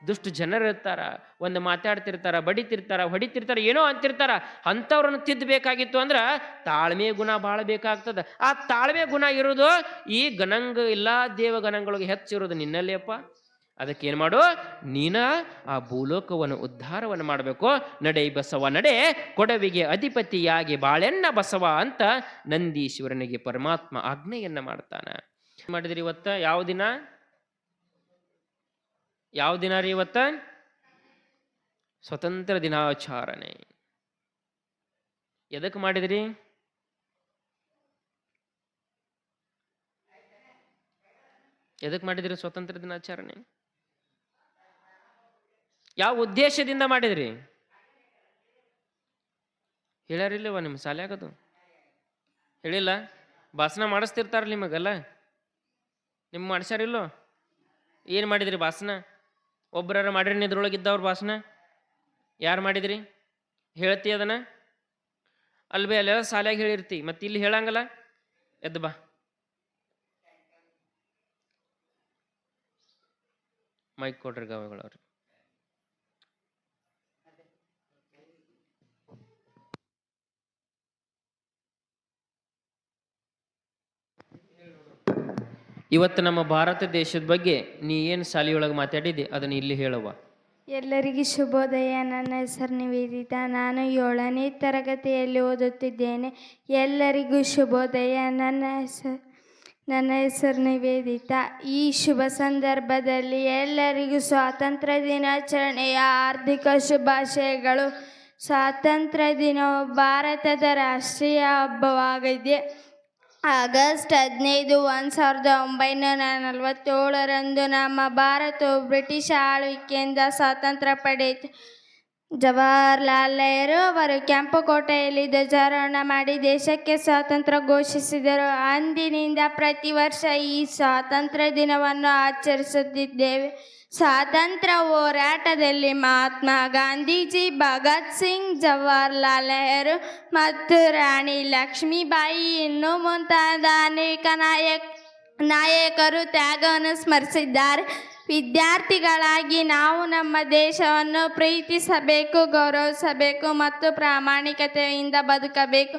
[SPEAKER 1] ದುಷ್ಟು ಜನರು ಇರ್ತಾರ, ಒಂದು ಮಾತಾಡ್ತಿರ್ತಾರ, ಬಡಿತಿರ್ತಾರ, ಹೊಡಿತಿರ್ತಾರ, ಏನೋ ಅಂತಿರ್ತಾರ. ಅಂಥವ್ರನ್ನು ತಿದ್ದಬೇಕಾಗಿತ್ತು ಅಂದ್ರೆ ತಾಳ್ಮೆ ಗುಣ ಭಾಳ ಬೇಕಾಗ್ತದೆ. ಆ ತಾಳ್ಮೆ ಗುಣ ಇರೋದು ಈ ಗಣಂಗ ಇಲ್ಲ ದೇವಗಣಗಳಿಗೆ ಹೆಚ್ಚಿರೋದು ನಿನ್ನಲ್ಲೇಪ್ಪ. ಅದಕ್ಕೇನು ಮಾಡು, ನೀನ ಆ ಭೂಲೋಕವನ್ನು ಉದ್ಧಾರವನ್ನು ಮಾಡಬೇಕು. ನಡೆ ಬಸವ ನಡೆ, ಕೊಡವಿಗೆ ಅಧಿಪತಿಯಾಗಿ ಬಾಳೆಣ್ಣ ಬಸವ ಅಂತ ನಂದೀಶ್ವರನಿಗೆ ಪರಮಾತ್ಮ ಆಜ್ಞೆಯನ್ನ ಮಾಡ್ತಾನೆ. ಮಾಡಿದ್ರಿ ಇವತ್ತ ಯಾವ ದಿನ? ಯಾವ ದಿನ ರೀ ಇವತ್ತ? ಸ್ವತಂತ್ರ ದಿನಾಚರಣೆ. ಎದಕ್ಕೆ ಮಾಡಿದ್ರಿ? ಎದಕ್ಕೆ ಮಾಡಿದ್ರಿ ಸ್ವತಂತ್ರ ದಿನಾಚರಣೆ? ಯಾವ ಉದ್ದೇಶದಿಂದ ಮಾಡಿದ್ರಿ? ಹೇಳ್ಯಾರಿಲ್ಲವ ನಿಮ್ಮ ಶಾಲ್ಯಾಗದು? ಹೇಳಿಲ್ಲ? ಭಾಷಣ ಮಾಡಿಸ್ತಿರ್ತಾರ ನಿಮಗಲ್ಲ? ನಿಮ್ಮ ಮಾಡಿಸ್ಯಾರಿಲ್ಲೋ? ಏನು ಮಾಡಿದ್ರಿ ಭಾಷಣ? ಒಬ್ಬರ ಮಾಡ್ರಿ ನಿದ್ರೊಳಗಿದ್ದವ್ರ ಭಾಷಣ? ಯಾರು ಮಾಡಿದ್ರಿ? ಹೇಳ್ತಿ ಅದನ್ನ? ಅಲ್ವೇ ಅಲ್ಲೆಲ್ಲ ಶಾಲ್ಯಾಗ ಹೇಳಿರ್ತಿ, ಮತ್ತೆ ಇಲ್ಲಿ ಹೇಳಂಗಲ್ಲ? ಎದ್ದು ಬಾ. ಮೈಕ್ ಕೊಡ್ರಿ ಗಾವಗಳವ್ರಿ. ಇವತ್ತು ನಮ್ಮ ಭಾರತ ದೇಶದ ಬಗ್ಗೆ ನೀ ಏನು ಶಾಲೆಯೊಳಗೆ ಮಾತಾಡಿದ್ದೆ ಅದನ್ನು ಇಲ್ಲಿ ಹೇಳುವ.
[SPEAKER 3] ಎಲ್ಲರಿಗೂ ಶುಭೋದಯ. ನನ್ನ ಹೆಸರು ನಿವೇದಿತಾ. ನಾನು 7ನೇ ತರಗತಿಯಲ್ಲಿ ಓದುತ್ತಿದ್ದೇನೆ. ಎಲ್ಲರಿಗೂ ಶುಭೋದಯ. ನನ್ನ ಹೆಸರು ನಿವೇದಿತಾ. ಈ ಶುಭ ಸಂದರ್ಭದಲ್ಲಿ ಎಲ್ಲರಿಗೂ ಸ್ವಾತಂತ್ರ್ಯ ದಿನಾಚರಣೆಯ ಹಾರ್ದಿಕ ಶುಭಾಶಯಗಳು. ಸ್ವಾತಂತ್ರ್ಯ ದಿನವು ಭಾರತದ ರಾಷ್ಟ್ರೀಯ ಹಬ್ಬವಾಗಿದೆ. ಆಗಸ್ಟ್ 15, 1947 ನಮ್ಮ ಭಾರತವು ಬ್ರಿಟಿಷ್ ಆಳ್ವಿಕೆಯಿಂದ ಸ್ವಾತಂತ್ರ್ಯ ಪಡೆಯಿತು. ಜವಾಹರ್ಲಾಲ್ ನೆಹರು ಅವರು ಕೆಂಪುಕೋಟೆಯಲ್ಲಿ ಧ್ವಜಾರೋಹಣ ಮಾಡಿ ದೇಶಕ್ಕೆ ಸ್ವಾತಂತ್ರ್ಯ ಘೋಷಿಸಿದರು. ಅಂದಿನಿಂದ ಪ್ರತಿ ವರ್ಷ ಈ ಸ್ವಾತಂತ್ರ್ಯ ದಿನವನ್ನು ಆಚರಿಸುತ್ತಿದ್ದೇವೆ. ಸ್ವಾತಂತ್ರ್ಯ ಹೋರಾಟದಲ್ಲಿ ಮಹಾತ್ಮ ಗಾಂಧೀಜಿ, ಭಗತ್ ಸಿಂಗ್, ಜವಾಹರ್ಲಾಲ್ ನೆಹರು ಮತ್ತು ರಾಣಿ ಲಕ್ಷ್ಮೀಬಾಯಿ ಇನ್ನೂ ಮುಂತಾದ ಅನೇಕ ನಾಯಕರು ತ್ಯಾಗವನ್ನು ಸ್ಮರಿಸಿದ್ದಾರೆ. ವಿದ್ಯಾರ್ಥಿಗಳಾಗಿ ನಾವು ನಮ್ಮ ದೇಶವನ್ನು ಪ್ರೀತಿಸಬೇಕು, ಗೌರವಿಸಬೇಕು ಮತ್ತು ಪ್ರಾಮಾಣಿಕತೆಯಿಂದ ಬದುಕಬೇಕು.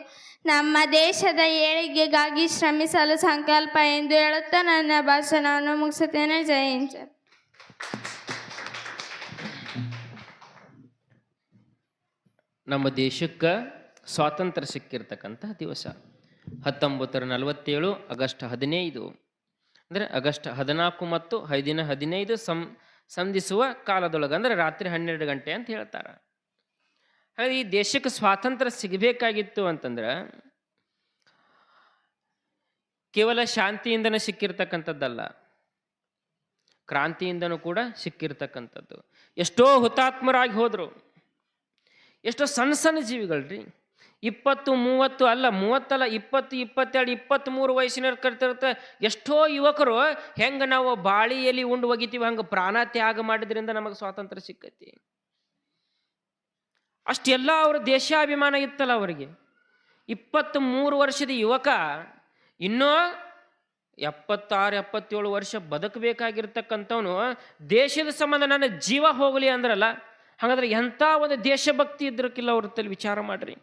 [SPEAKER 3] ನಮ್ಮ ದೇಶದ ಏಳಿಗೆಗಾಗಿ ಶ್ರಮಿಸಲು ಸಂಕಲ್ಪ ಎಂದು ಹೇಳುತ್ತಾ ನನ್ನ ಭಾಷಣವನ್ನು ಮುಗಿಸುತ್ತೇನೆ. ಜೈ ಹಿಂದ್.
[SPEAKER 1] ನಮ್ಮ ದೇಶಕ್ಕೆ ಸ್ವಾತಂತ್ರ್ಯ ಸಿಕ್ಕಿರ್ತಕ್ಕಂತಹ ದಿವಸ 1947 ಆಗಸ್ಟ್ 15. ಅಂದರೆ ಆಗಸ್ಟ್ 14 ಮತ್ತು 15 ಸಂಧಿಸುವ ಕಾಲದೊಳಗೆ, ಅಂದರೆ ರಾತ್ರಿ 12 ಗಂಟೆ ಅಂತ ಹೇಳ್ತಾರೆ. ಹಾಗೆ ಈ ದೇಶಕ್ಕೆ ಸ್ವಾತಂತ್ರ್ಯ ಸಿಗಬೇಕಾಗಿತ್ತು ಅಂತಂದ್ರೆ ಕೇವಲ ಶಾಂತಿಯಿಂದನೇ ಸಿಕ್ಕಿರ್ತಕ್ಕಂಥದ್ದಲ್ಲ, ಕ್ರಾಂತಿಯಿಂದನೂ ಕೂಡ ಸಿಕ್ಕಿರ್ತಕ್ಕಂಥದ್ದು. ಎಷ್ಟೋ ಹುತಾತ್ಮರಾಗಿ ಹೋದರು. ಎಷ್ಟೋ ಸಣ್ಣ ಸಣ್ಣ ಜೀವಿಗಳ್ರಿ, 20, 30 ಅಲ್ಲ, 30 ಅಲ್ಲ, 20, 22, 23 ವಯಸ್ಸಿನವ್ರು ಕರ್ತಿರ್ತ. ಎಷ್ಟೋ ಯುವಕರು ಹೆಂಗೆ ನಾವು ಬಾಳಿ ಎಲಿ ಉಂಡು ಒಗಿತೀವಿ ಹಂಗೆ ಪ್ರಾಣ ತ್ಯಾಗ ಮಾಡಿದ್ರಿಂದ ನಮಗೆ ಸ್ವಾತಂತ್ರ್ಯ ಸಿಕ್ಕೈತಿ. ಅಷ್ಟೆಲ್ಲ ಅವ್ರ ದೇಶಾಭಿಮಾನ ಇತ್ತಲ್ಲ ಅವರಿಗೆ. 23 ವರ್ಷದ ಯುವಕ ಇನ್ನೂ 76, 77 ವರ್ಷ ಬದುಕಬೇಕಾಗಿರ್ತಕ್ಕಂಥವನು ದೇಶದ ಸಂಬಂಧ ನನ್ನ ಜೀವ ಹೋಗಲಿ ಅಂದ್ರಲ್ಲ. ಹಾಗಾದ್ರೆ ಎಂಥ ಒಂದು ದೇಶಭಕ್ತಿ ಇದ್ರಕ್ಕಿಲ್ಲ ಅವ್ರ ತಲೆ. ವಿಚಾರ ಮಾಡ್ರಿ.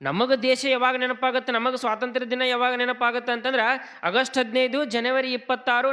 [SPEAKER 1] ನಮಗೆ ದೇಶ ಯಾವಾಗ ನೆನಪಾಗುತ್ತೆ, ನಮಗೆ ಸ್ವಾತಂತ್ರ್ಯ ದಿನ ಯಾವಾಗ ನೆನಪಾಗುತ್ತೆ ಅಂತಂದ್ರೆ ಆಗಸ್ಟ್ 15, ಜನವರಿ 26,